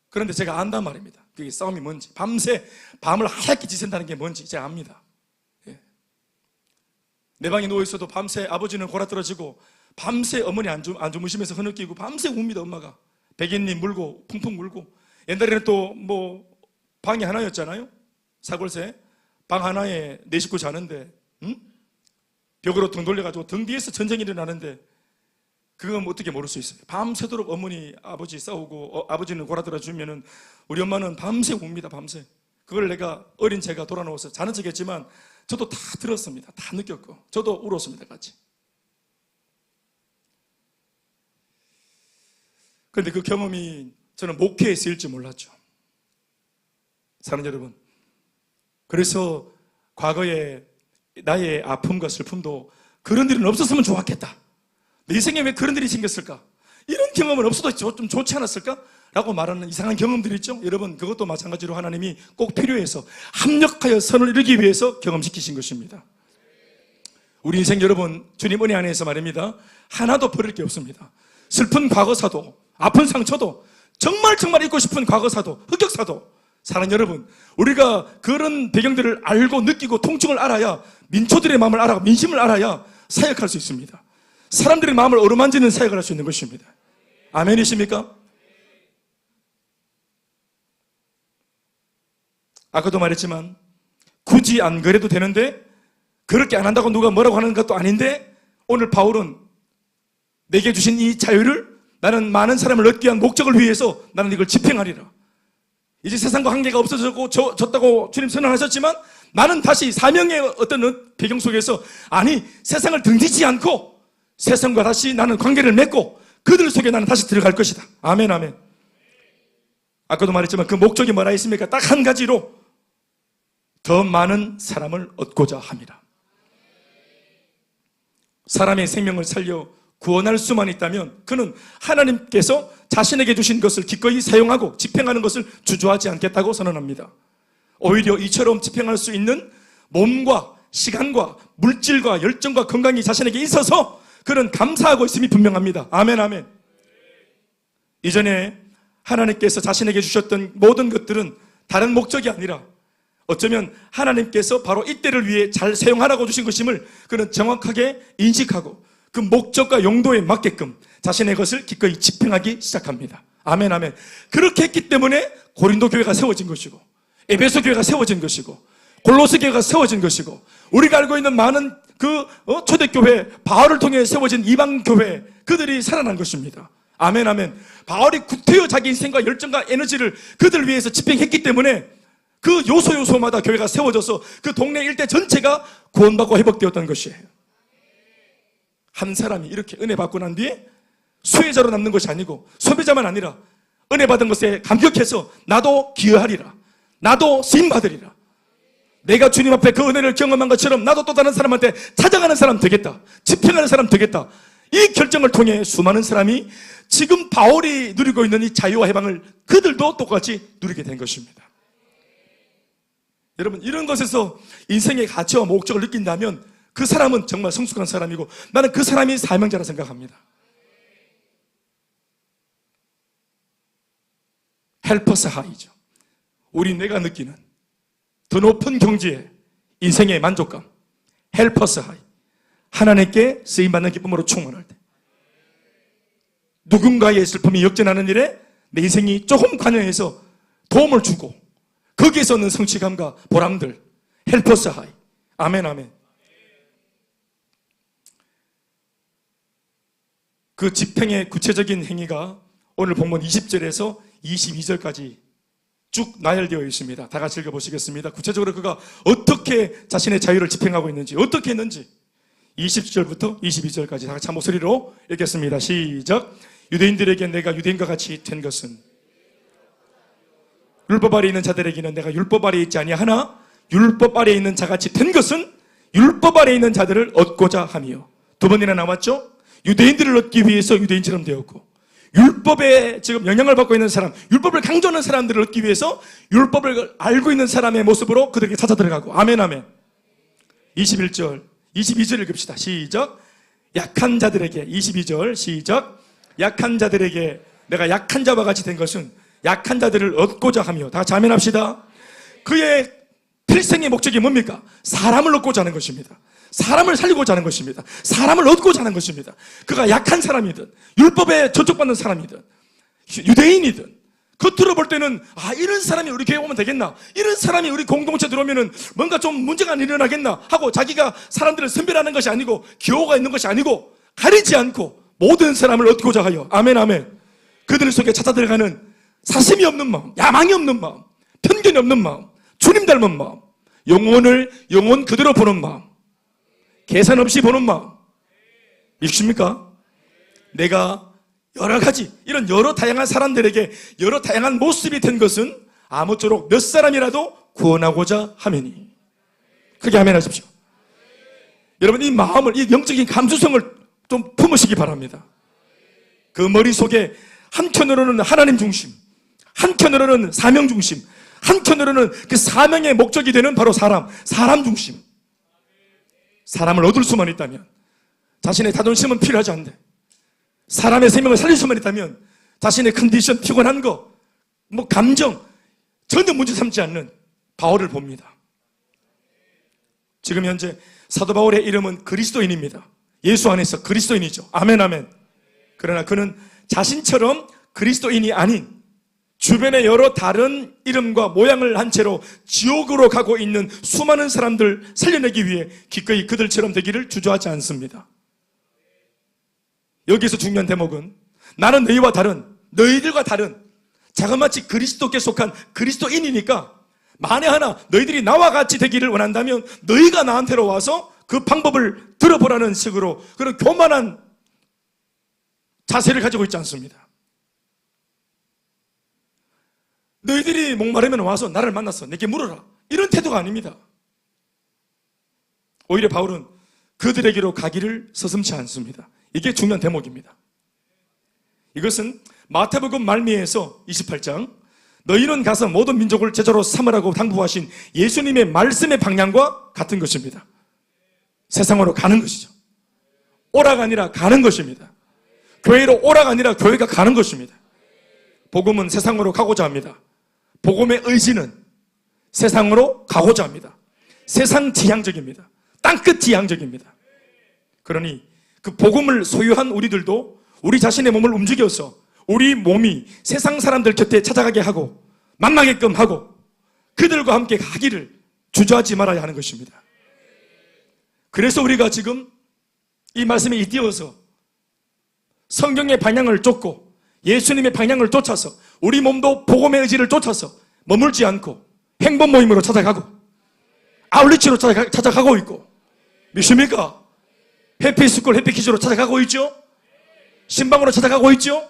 그런데 제가 안단 말입니다. 그게 싸움이 뭔지, 밤을 하얗게 지샌다는 게 뭔지 제가 압니다. 예. 내 방에 누워있어도 밤새 아버지는 골아떨어지고 밤새 어머니 안 주무시면서 흐느끼고 밤새 웁니다. 엄마가 백인님 물고 풍풍 물고. 옛날에는 또 뭐 방이 하나였잖아요. 사골세 방 하나에 4식구 자는데 벽으로 등 돌려가지고 등 뒤에서 전쟁이 일어나는데 그건 어떻게 모를 수 있어요. 밤새도록 어머니 아버지 싸우고 아버지는 골아들어 주면은 우리 엄마는 밤새 웁니다. 밤새. 그걸 내가 어린 제가 돌아누워서 자는 척했지만 저도 다 들었습니다. 다 느꼈고 저도 울었습니다. 같이. 그런데 그 경험이 저는 목회에 쓰일지 몰랐죠. 사랑하는 여러분, 그래서 과거에 나의 아픔과 슬픔도 그런 일은 없었으면 좋았겠다. 내 생에 왜 그런 일이 생겼을까? 이런 경험은 없어도 좀 좋지 않았을까? 라고 말하는 이상한 경험들이 있죠. 여러분, 그것도 마찬가지로 하나님이 꼭 필요해서 합력하여 선을 이루기 위해서 경험시키신 것입니다. 우리 인생 여러분, 주님 은혜 안에서 말입니다, 하나도 버릴 게 없습니다. 슬픈 과거사도, 아픈 상처도, 정말 잊고 싶은 과거사도, 흑역사도, 사랑하는 여러분, 우리가 그런 배경들을 알고 느끼고 통증을 알아야, 민초들의 마음을 알아, 민심을 알아야 사역할 수 있습니다. 사람들의 마음을 어루만지는 사역을 할 수 있는 것입니다. 아멘이십니까? 아까도 말했지만 굳이 안 그래도 되는데, 그렇게 안 한다고 누가 뭐라고 하는 것도 아닌데, 오늘 바울은 내게 주신 이 자유를 나는 많은 사람을 얻기 위한 목적을 위해서 나는 이걸 집행하리라. 이제 세상과 관계가 없어졌다고 주님 선언하셨지만, 나는 다시 사명의 어떤 배경 속에서, 아니, 세상을 등지지 않고 세상과 다시 나는 관계를 맺고 그들 속에 나는 다시 들어갈 것이다. 아멘, 아멘. 아까도 말했지만 그 목적이 뭐라 했습니까? 딱 한 가지로, 더 많은 사람을 얻고자 합니다. 사람의 생명을 살려 구원할 수만 있다면 그는 하나님께서 자신에게 주신 것을 기꺼이 사용하고 집행하는 것을 주저하지 않겠다고 선언합니다. 오히려 이처럼 집행할 수 있는 몸과 시간과 물질과 열정과 건강이 자신에게 있어서 그는 감사하고 있음이 분명합니다. 아멘, 아멘. 이전에 하나님께서 자신에게 주셨던 모든 것들은 다른 목적이 아니라 어쩌면 하나님께서 바로 이때를 위해 잘 사용하라고 주신 것임을 그는 정확하게 인식하고 그 목적과 용도에 맞게끔 자신의 것을 기꺼이 집행하기 시작합니다. 아멘, 아멘. 그렇게 했기 때문에 고린도 교회가 세워진 것이고, 에베소 교회가 세워진 것이고, 골로새 교회가 세워진 것이고, 우리가 알고 있는 많은 초대교회, 바울을 통해 세워진 이방교회, 그들이 살아난 것입니다. 아멘, 아멘. 바울이 구태여 자기 인생과 열정과 에너지를 그들 위해서 집행했기 때문에 그 요소마다 교회가 세워져서 그 동네 일대 전체가 구원받고 회복되었던 것이에요. 한 사람이 이렇게 은혜 받고 난 뒤에 수혜자로 남는 것이 아니고, 소비자만 아니라 은혜 받은 것에 감격해서 나도 기여하리라, 나도 쓰임받으리라, 내가 주님 앞에 그 은혜를 경험한 것처럼 나도 또 다른 사람한테 찾아가는 사람 되겠다, 집행하는 사람 되겠다, 이 결정을 통해 수많은 사람이 지금 바울이 누리고 있는 이 자유와 해방을 그들도 똑같이 누리게 된 것입니다. 여러분, 이런 것에서 인생의 가치와 목적을 느낀다면 그 사람은 정말 성숙한 사람이고, 나는 그 사람이 사명자라 생각합니다. 헬퍼스 하이죠. 우리 뇌가 느끼는 더 높은 경지의 인생의 만족감, 헬퍼스 하이. 하나님께 쓰임받는 기쁨으로 충만할 때, 누군가의 슬픔이 역전하는 일에 내 인생이 조금 관여해서 도움을 주고 거기에서 얻는 성취감과 보람들, 헬퍼스 하이. 아멘, 아멘. 그 집행의 구체적인 행위가 오늘 본문 20절에서 22절까지 쭉 나열되어 있습니다. 다 같이 읽어보시겠습니다. 구체적으로 그가 어떻게 자신의 자유를 집행하고 있는지, 어떻게 했는지 20절부터 22절까지 다 같이 한 목소리로 읽겠습니다. 시작. 유대인들에게 내가 유대인과 같이 된 것은, 율법 아래에 있는 자들에게는 내가 율법 아래에 있지 아니하나 율법 아래에 있는 자같이 된 것은 율법 아래에 있는 자들을 얻고자 함이요. 두 번이나 나왔죠. 유대인들을 얻기 위해서 유대인처럼 되었고, 율법에 지금 영향을 받고 있는 사람, 율법을 강조하는 사람들을 얻기 위해서 율법을 알고 있는 사람의 모습으로 그들에게 찾아 들어가고. 아멘, 아멘. 21절 22절 읽읍시다. 시작. 약한 자들에게, 22절 시작. 약한 자들에게 내가 약한 자와 같이 된 것은 약한 자들을 얻고자 하며. 다 같이 아멘 합시다. 그의 필생의 목적이 뭡니까? 사람을 얻고자 하는 것입니다. 사람을 살리고자 하는 것입니다. 사람을 얻고자 하는 것입니다. 그가 약한 사람이든 율법에 저촉받는 사람이든 유대인이든 겉으로 볼 때는 이런 사람이 우리 교회 오면 되겠나, 이런 사람이 우리 공동체 들어오면 뭔가 좀 문제가 안 일어나겠나 하고 자기가 사람들을 선별하는 것이 아니고 기호가 있는 것이 아니고 가리지 않고 모든 사람을 얻고자 하여. 아멘, 아멘. 그들 속에 찾아 들어가는 사심이 없는 마음, 야망이 없는 마음, 편견이 없는 마음, 주님 닮은 마음, 영혼 그대로 보는 마음, 계산 없이 보는 마음. 믿습니까? 내가 여러 가지 이런 여러 다양한 사람들에게 여러 다양한 모습이 된 것은 아무쪼록 몇 사람이라도 구원하고자 하매니. 크게 아멘 하십시오. 여러분, 이 마음을, 이 영적인 감수성을 좀 품으시기 바랍니다. 그 머릿속에 한켠으로는 하나님 중심, 한켠으로는 사명 중심, 한켠으로는 그 사명의 목적이 되는 바로 사람 중심. 사람을 얻을 수만 있다면, 자신의 자존심은 필요하지 않는데, 사람의 생명을 살릴 수만 있다면 자신의 컨디션, 피곤한 거, 감정 전혀 문제 삼지 않는 바울을 봅니다. 지금 현재 사도 바울의 이름은 그리스도인입니다. 예수 안에서 그리스도인이죠. 아멘 아멘. 그러나 그는 자신처럼 그리스도인이 아닌 주변의 여러 다른 이름과 모양을 한 채로 지옥으로 가고 있는 수많은 사람들 살려내기 위해 기꺼이 그들처럼 되기를 주저하지 않습니다. 여기서 중요한 대목은 나는 너희와 다른, 너희들과 다른 자그마치 그리스도께 속한 그리스도인이니까 만에 하나 너희들이 나와 같이 되기를 원한다면 너희가 나한테로 와서 그 방법을 들어보라는 식으로 그런 교만한 자세를 가지고 있지 않습니다. 너희들이 목마르면 와서 나를 만나서 내게 물어라, 이런 태도가 아닙니다. 오히려 바울은 그들에게로 가기를 서슴지 않습니다. 이게 중요한 대목입니다. 이것은 마태복음 말미에서 28장 너희는 가서 모든 민족을 제자로 삼으라고 당부하신 예수님의 말씀의 방향과 같은 것입니다. 세상으로 가는 것이죠. 오라가 아니라 가는 것입니다. 교회로 오라가 아니라 교회가 가는 것입니다. 복음은 세상으로 가고자 합니다. 복음의 의지는 세상으로 가고자 합니다. 세상 지향적입니다. 땅끝 지향적입니다. 그러니 그 복음을 소유한 우리들도 우리 자신의 몸을 움직여서 우리 몸이 세상 사람들 곁에 찾아가게 하고 만나게끔 하고 그들과 함께 가기를 주저하지 말아야 하는 것입니다. 그래서 우리가 지금 이 말씀에 잇띄어서 성경의 방향을 쫓고 예수님의 방향을 쫓아서 우리 몸도 복음의 의지를 쫓아서 머물지 않고 행복 모임으로 찾아가고 아울리치로 찾아가고 있고, 믿습니까? 해피스쿨, 해피키즈로 찾아가고 있죠? 신방으로 찾아가고 있죠?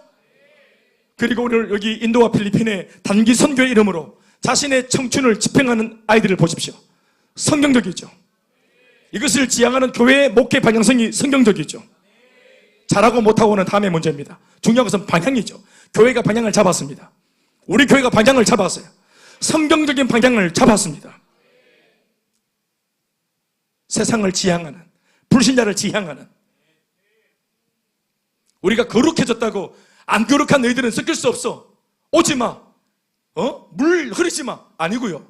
그리고 오늘 여기 인도와 필리핀의 단기 선교의 이름으로 자신의 청춘을 집행하는 아이들을 보십시오. 성경적이죠. 이것을 지향하는 교회의 목회 방향성이 성경적이죠. 잘하고 못하고는 다음의 문제입니다. 중요한 것은 방향이죠. 교회가 방향을 잡았습니다. 우리 교회가 방향을 잡았어요. 성경적인 방향을 잡았습니다. 세상을 지향하는, 불신자를 지향하는, 우리가 거룩해졌다고 안 거룩한 너희들은 섞일 수 없어, 오지마, 물 흐르지마, 아니고요.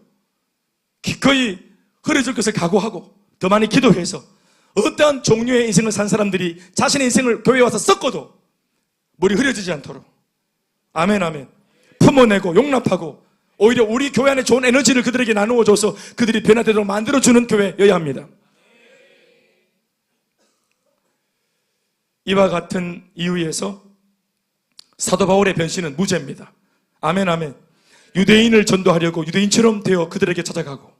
기꺼이 흐려질 것을 각오하고 더 많이 기도해서 어떠한 종류의 인생을 산 사람들이 자신의 인생을 교회에 와서 섞어도 물이 흐려지지 않도록, 아멘 아멘, 품어내고 용납하고 오히려 우리 교회 안에 좋은 에너지를 그들에게 나누어줘서 그들이 변화되도록 만들어주는 교회여야 합니다. 이와 같은 이유에서 사도 바울의 변신은 무죄입니다. 아멘 아멘. 유대인을 전도하려고 유대인처럼 되어 그들에게 찾아가고,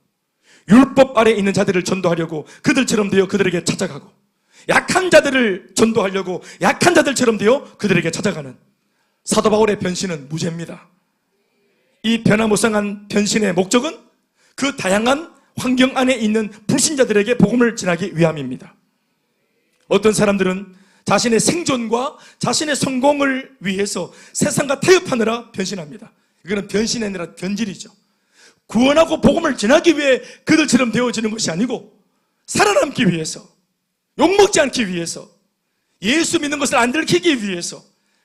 율법 아래 있는 자들을 전도하려고 그들처럼 되어 그들에게 찾아가고, 약한 자들을 전도하려고 약한 자들처럼 되어 그들에게 찾아가는 사도 바울의 변신은 무죄입니다. 이 변화무쌍한 변신의 목적은 그 다양한 환경 안에 있는 불신자들에게 복음을 전하기 위함입니다. 어떤 사람들은 자신의 생존과 자신의 성공을 위해서 세상과 타협하느라 변신합니다. 이거는 변신이 아니라 변질이죠. 구원하고 복음을 전하기 위해 그들처럼 되어지는 것이 아니고 살아남기 위해서, 욕먹지 않기 위해서, 예수 믿는 것을 안 들키기 위해서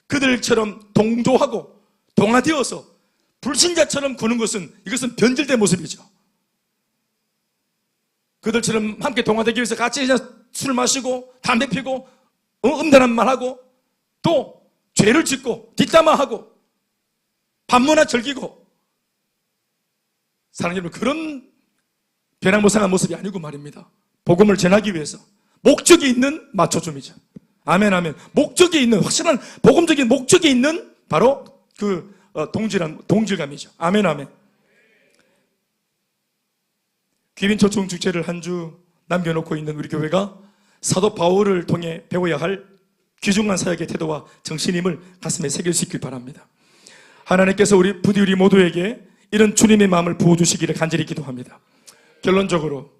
그들처럼 동조하고 동화되어서 불신자처럼 구는 것은, 이것은 변질된 모습이죠. 그들처럼 함께 동화되기 위해서 같이 술 마시고 담배 피고 음란한 말하고 또 죄를 짓고 뒷담화하고 반문화 즐기고, 사랑하는 여러분, 그런 변화무쌍한 모습이 아니고 말입니다. 복음을 전하기 위해서 목적이 있는 맞춰줌이죠. 아멘 아멘. 목적이 있는, 확실한 복음적인 목적이 있는 바로 그 동질감이죠. 아멘 아멘. 귀빈초청 축제를 한 주 남겨놓고 있는 우리 교회가 사도 바울을 통해 배워야 할 귀중한 사역의 태도와 정신임을 가슴에 새길 수 있길 바랍니다. 하나님께서 부디 우리 모두에게 이런 주님의 마음을 부어주시기를 간절히 기도합니다. 결론적으로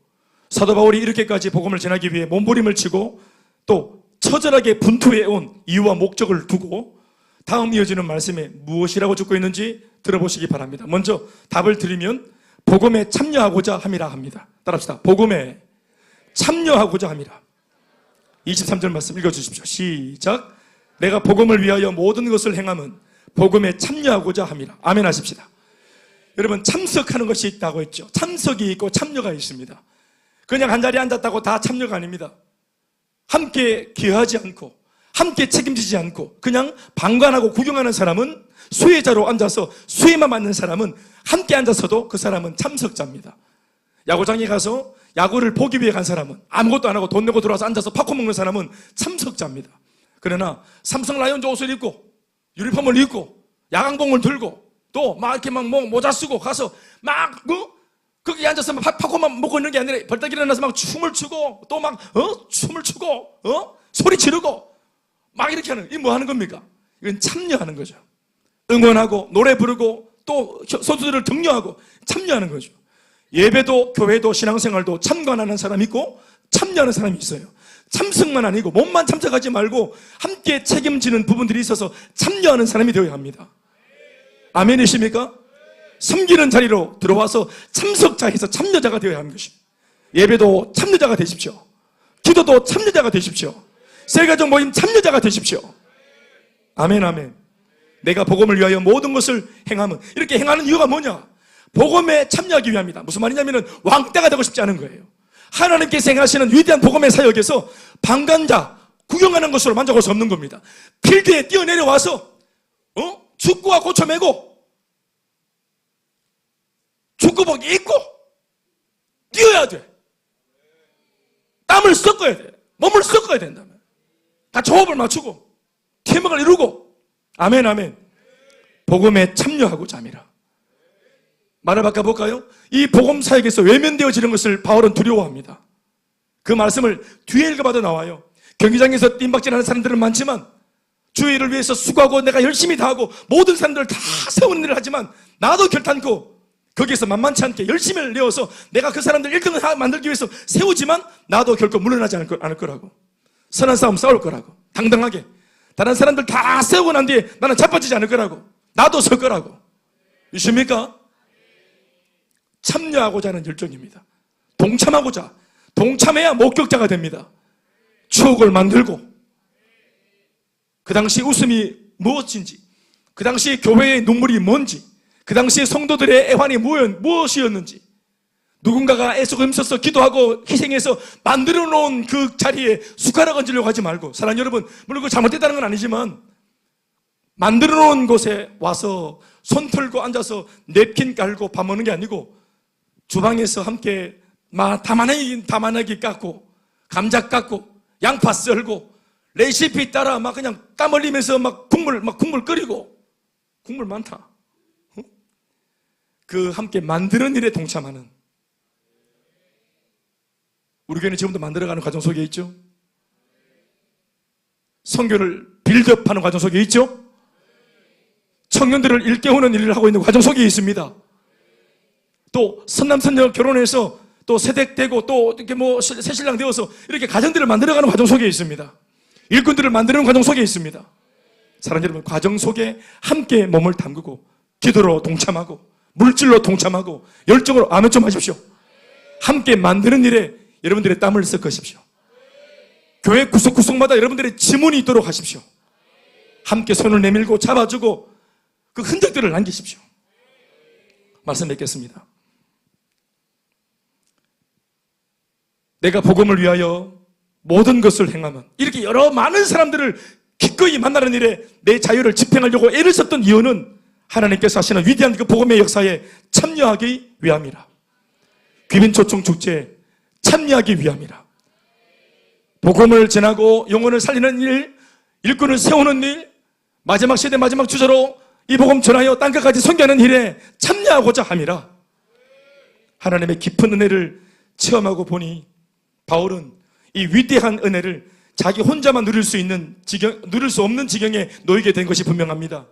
사도 바울이 이렇게까지 복음을 전하기 위해 몸부림을 치고 또 처절하게 분투해온 이유와 목적을 두고 다음 이어지는 말씀에 무엇이라고 적고 있는지 들어보시기 바랍니다. 먼저 답을 드리면 복음에 참여하고자 함이라 합니다. 따라합시다. 복음에 참여하고자 함이라. 23절 말씀 읽어주십시오. 시작. 내가 복음을 위하여 모든 것을 행함은 복음에 참여하고자 함이라. 아멘 하십시다. 여러분, 참석하는 것이 있다고 했죠. 참석이 있고 참여가 있습니다. 그냥 한 자리에 앉았다고 다 참여가 아닙니다. 함께 기여하지 않고 함께 책임지지 않고 그냥 방관하고 구경하는 사람은, 수혜자로 앉아서 수혜만 받는 사람은, 함께 앉아서도 그 사람은 참석자입니다. 야구장에 가서 야구를 보기 위해 간 사람은, 아무것도 안 하고 돈 내고 들어와서 앉아서 팝콘 먹는 사람은 참석자입니다. 그러나 삼성 라이온즈 옷을 입고 유니폼을 입고 야광봉을 들고 또 막 이렇게 막 모자 쓰고 가서 막 거기 앉아서 막 팝콘만 먹고 있는 게 아니라 벌떡 일어나서 막 춤을 추고 또 막 춤을 추고 소리 지르고 막 이렇게 하는, 이 뭐 하는 겁니까? 이건 참여하는 거죠. 응원하고 노래 부르고 또 선수들을 격려하고 참여하는 거죠. 예배도 교회도 신앙생활도 참관하는 사람이 있고 참여하는 사람이 있어요. 참석만 아니고 몸만 참석하지 말고 함께 책임지는 부분들이 있어서 참여하는 사람이 되어야 합니다. 아멘이십니까? 섬기는 자리로 들어와서 참석자에서 참여자가 되어야 하는 것입니다. 예배도 참여자가 되십시오. 기도도 참여자가 되십시오. 세가족 모임 참여자가 되십시오. 아멘, 아멘. 내가 복음을 위하여 모든 것을 행함은, 이렇게 행하는 이유가 뭐냐? 복음에 참여하기 위함이다. 무슨 말이냐면 왕따가 되고 싶지 않은 거예요. 하나님께서 행하시는 위대한 복음의 사역에서 방관자, 구경하는 것으로 만족할 수 없는 겁니다. 필드에 뛰어내려와서 축구화 고쳐 매고 축구복 입고 뛰어야 돼. 땀을 섞어야 돼. 몸을 섞어야 된다면 다 조합을 맞추고 팀워크를 이루고. 아멘, 아멘. 복음에 참여하고자 함이라. 말을 바꿔볼까요? 이 복음 사역에서 외면되어지는 것을 바울은 두려워합니다. 그 말씀을 뒤에 읽어봐도 나와요. 경기장에서 뜀박질하는 사람들은 많지만 주의 일을 위해서 수고하고 내가 열심히 다하고 모든 사람들을 다 세우는 일을 하지만 나도 결단코 거기에서 만만치 않게 열심히 내어서 내가 그 사람들 1등을 만들기 위해서 세우지만 나도 결코 물러나지 않을 거라고. 선한 싸움 싸울 거라고. 당당하게 다른 사람들 다 세우고 난 뒤에 나는 자빠지지 않을 거라고. 나도 설 거라고. 믿습니까? 참여하고자 하는 열정입니다. 동참하고자. 동참해야 목격자가 됩니다. 추억을 만들고 그 당시 웃음이 무엇인지, 그 당시 교회의 눈물이 뭔지, 그 당시 성도들의 애환이 무엇이었는지, 누군가가 애쓰고 힘써서 기도하고 희생해서 만들어 놓은 그 자리에 숟가락 얹으려고 하지 말고, 사랑하는 여러분, 물론 그 잘못됐다는 건 아니지만 만들어 놓은 곳에 와서 손 털고 앉아서 냅킨 깔고 밥 먹는 게 아니고 주방에서 함께 다만하게 깎고 감자 깎고 양파 썰고 레시피 따라 막 그냥 땀 흘리면서 막 국물 끓이고, 국물 많다. 그 함께 만드는 일에 동참하는, 우리 교회는 지금도 만들어가는 과정 속에 있죠. 선교를 빌드업하는 과정 속에 있죠. 청년들을 일깨우는 일을 하고 있는 과정 속에 있습니다. 또 선남선녀 결혼해서 또 세댁되고 또 이렇게 새신랑 되어서 이렇게 가정들을 만들어가는 과정 속에 있습니다. 일꾼들을 만드는 과정 속에 있습니다. 사랑하는 여러분, 과정 속에 함께 몸을 담그고 기도로 동참하고 물질로 동참하고 열정으로 아멘 좀 하십시오. 함께 만드는 일에 여러분들의 땀을 섞으십시오. 교회 구석구석마다 여러분들의 지문이 있도록 하십시오. 함께 손을 내밀고 잡아주고 그 흔적들을 남기십시오. 말씀 맺겠습니다. 내가 복음을 위하여 모든 것을 행하면, 이렇게 여러 많은 사람들을 기꺼이 만나는 일에 내 자유를 집행하려고 애를 썼던 이유는 하나님께서 하시는 위대한 그 복음의 역사에 참여하기 위함이라. 귀빈초청 축제에 참여하기 위함이라. 복음을 전하고 영혼을 살리는 일, 일꾼을 세우는 일, 마지막 시대 마지막 주자로 이 복음 전하여 땅끝까지 선교하는 일에 참여하고자 함이라. 하나님의 깊은 은혜를 체험하고 보니 바울은 이 위대한 은혜를 자기 혼자만 누릴 수 있는 누릴 수 없는 지경에 놓이게 된 것이 분명합니다.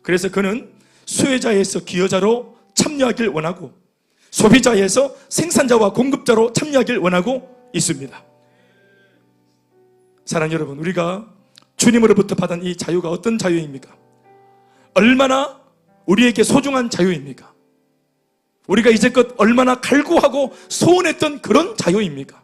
그래서 그는 수혜자에서 기여자로 참여하길 원하고 소비자에서 생산자와 공급자로 참여하길 원하고 있습니다. 사랑하는 여러분, 우리가 주님으로부터 받은 이 자유가 어떤 자유입니까? 얼마나 우리에게 소중한 자유입니까? 우리가 이제껏 얼마나 갈구하고 소원했던 그런 자유입니까?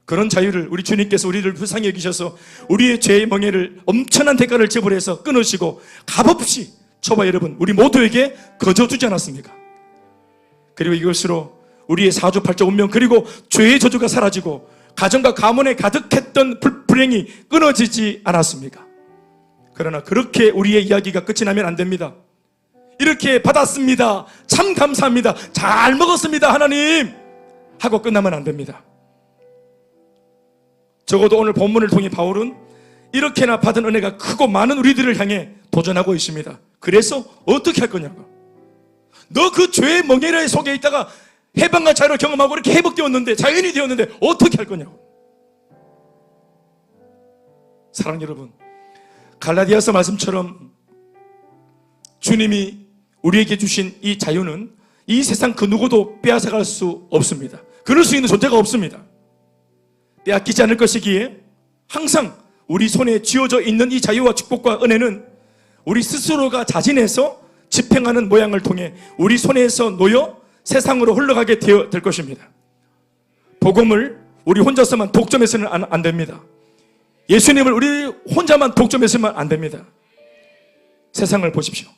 그런 자유를 우리 주님께서 우리를 불쌍히 여기셔서 우리의 죄의 멍에를 엄청난 대가를 지불해서 끊으시고 값없이 저와 여러분 우리 모두에게 거저 주지 않았습니까? 그리고 이것으로 우리의 사주팔자 운명 그리고 죄의 저주가 사라지고 가정과 가문에 가득했던 불행이 끊어지지 않았습니까? 그러나 그렇게 우리의 이야기가 끝이 나면 안 됩니다. 이렇게 받았습니다, 참 감사합니다, 잘 먹었습니다 하나님 하고 끝나면 안 됩니다. 적어도 오늘 본문을 통해 바울은 이렇게나 받은 은혜가 크고 많은 우리들을 향해 도전하고 있습니다. 그래서 어떻게 할 거냐고. 너 그 죄의 멍에라의 속에 있다가 해방과 자유를 경험하고 이렇게 회복되었는데, 자연이 되었는데 어떻게 할 거냐고. 사랑하는 여러분, 갈라디아서 말씀처럼 주님이 우리에게 주신 이 자유는 이 세상 그 누구도 빼앗아갈 수 없습니다. 그럴 수 있는 존재가 없습니다. 빼앗기지 않을 것이기에 항상 우리 손에 쥐어져 있는 이 자유와 축복과 은혜는 우리 스스로가 자진해서 집행하는 모양을 통해 우리 손에서 놓여 세상으로 흘러가게 될 것입니다. 복음을 우리 혼자서만 독점해서는 안 됩니다. 예수님을 우리 혼자만 독점해서는 안 됩니다. 세상을 보십시오.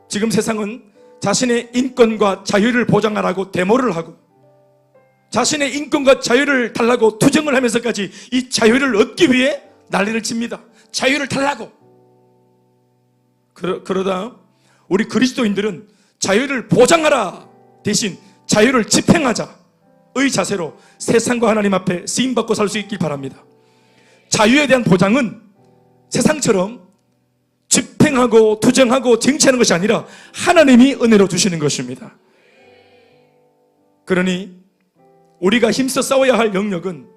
지금 세상은 자신의 인권과 자유를 보장하라고 데모를 하고 자신의 인권과 자유를 달라고 투쟁을 하면서까지 이 자유를 얻기 위해 난리를 칩니다. 자유를 달라고. 그러다 우리 그리스도인들은 자유를 보장하라 대신 자유를 집행하자의 자세로 세상과 하나님 앞에 쓰임받고 살 수 있길 바랍니다. 자유에 대한 보장은 세상처럼 집행하고 투쟁하고 쟁취하는 것이 아니라 하나님이 은혜로 주시는 것입니다. 그러니 우리가 힘써 싸워야 할 영역은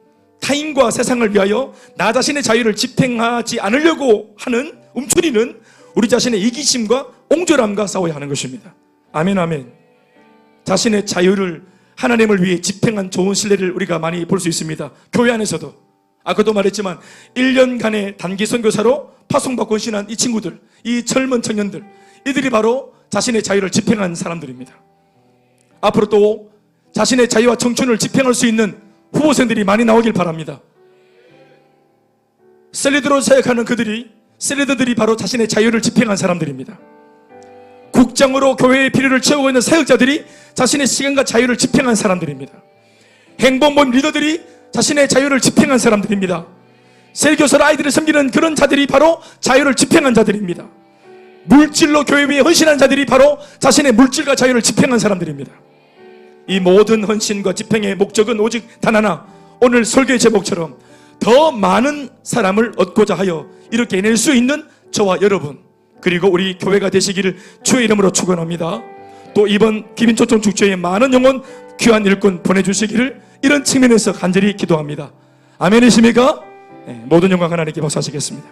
타인과 세상을 위하여 나 자신의 자유를 집행하지 않으려고 하는 움츠리는 우리 자신의 이기심과 옹졸함과 싸워야 하는 것입니다. 아멘 아멘. 자신의 자유를 하나님을 위해 집행한 좋은 신뢰를 우리가 많이 볼 수 있습니다. 교회 안에서도 아까도 말했지만 1년간의 단기 선교사로 파송받고 신한 이 친구들, 이 젊은 청년들, 이들이 바로 자신의 자유를 집행한 사람들입니다. 앞으로 또 자신의 자유와 청춘을 집행할 수 있는 후보생들이 많이 나오길 바랍니다. 셀리드로 사역하는 셀리드들이 바로 자신의 자유를 집행한 사람들입니다. 국장으로 교회의 필요를 채우고 있는 사역자들이 자신의 시간과 자유를 집행한 사람들입니다. 행복모임 리더들이 자신의 자유를 집행한 사람들입니다. 설교설 아이들을 섬기는 그런 자들이 바로 자유를 집행한 자들입니다. 물질로 교회 위에 헌신한 자들이 바로 자신의 물질과 자유를 집행한 사람들입니다. 이 모든 헌신과 집행의 목적은 오직 단 하나, 오늘 설교의 제목처럼 더 많은 사람을 얻고자 하여 이렇게 해낼 수 있는 저와 여러분, 그리고 우리 교회가 되시기를 주의 이름으로 축원합니다. 또 이번 기민초청 축제에 많은 영혼 귀한 일꾼 보내주시기를 이런 측면에서 간절히 기도합니다. 아멘이십니까? 네, 모든 영광 하나님께 박수하시겠습니다.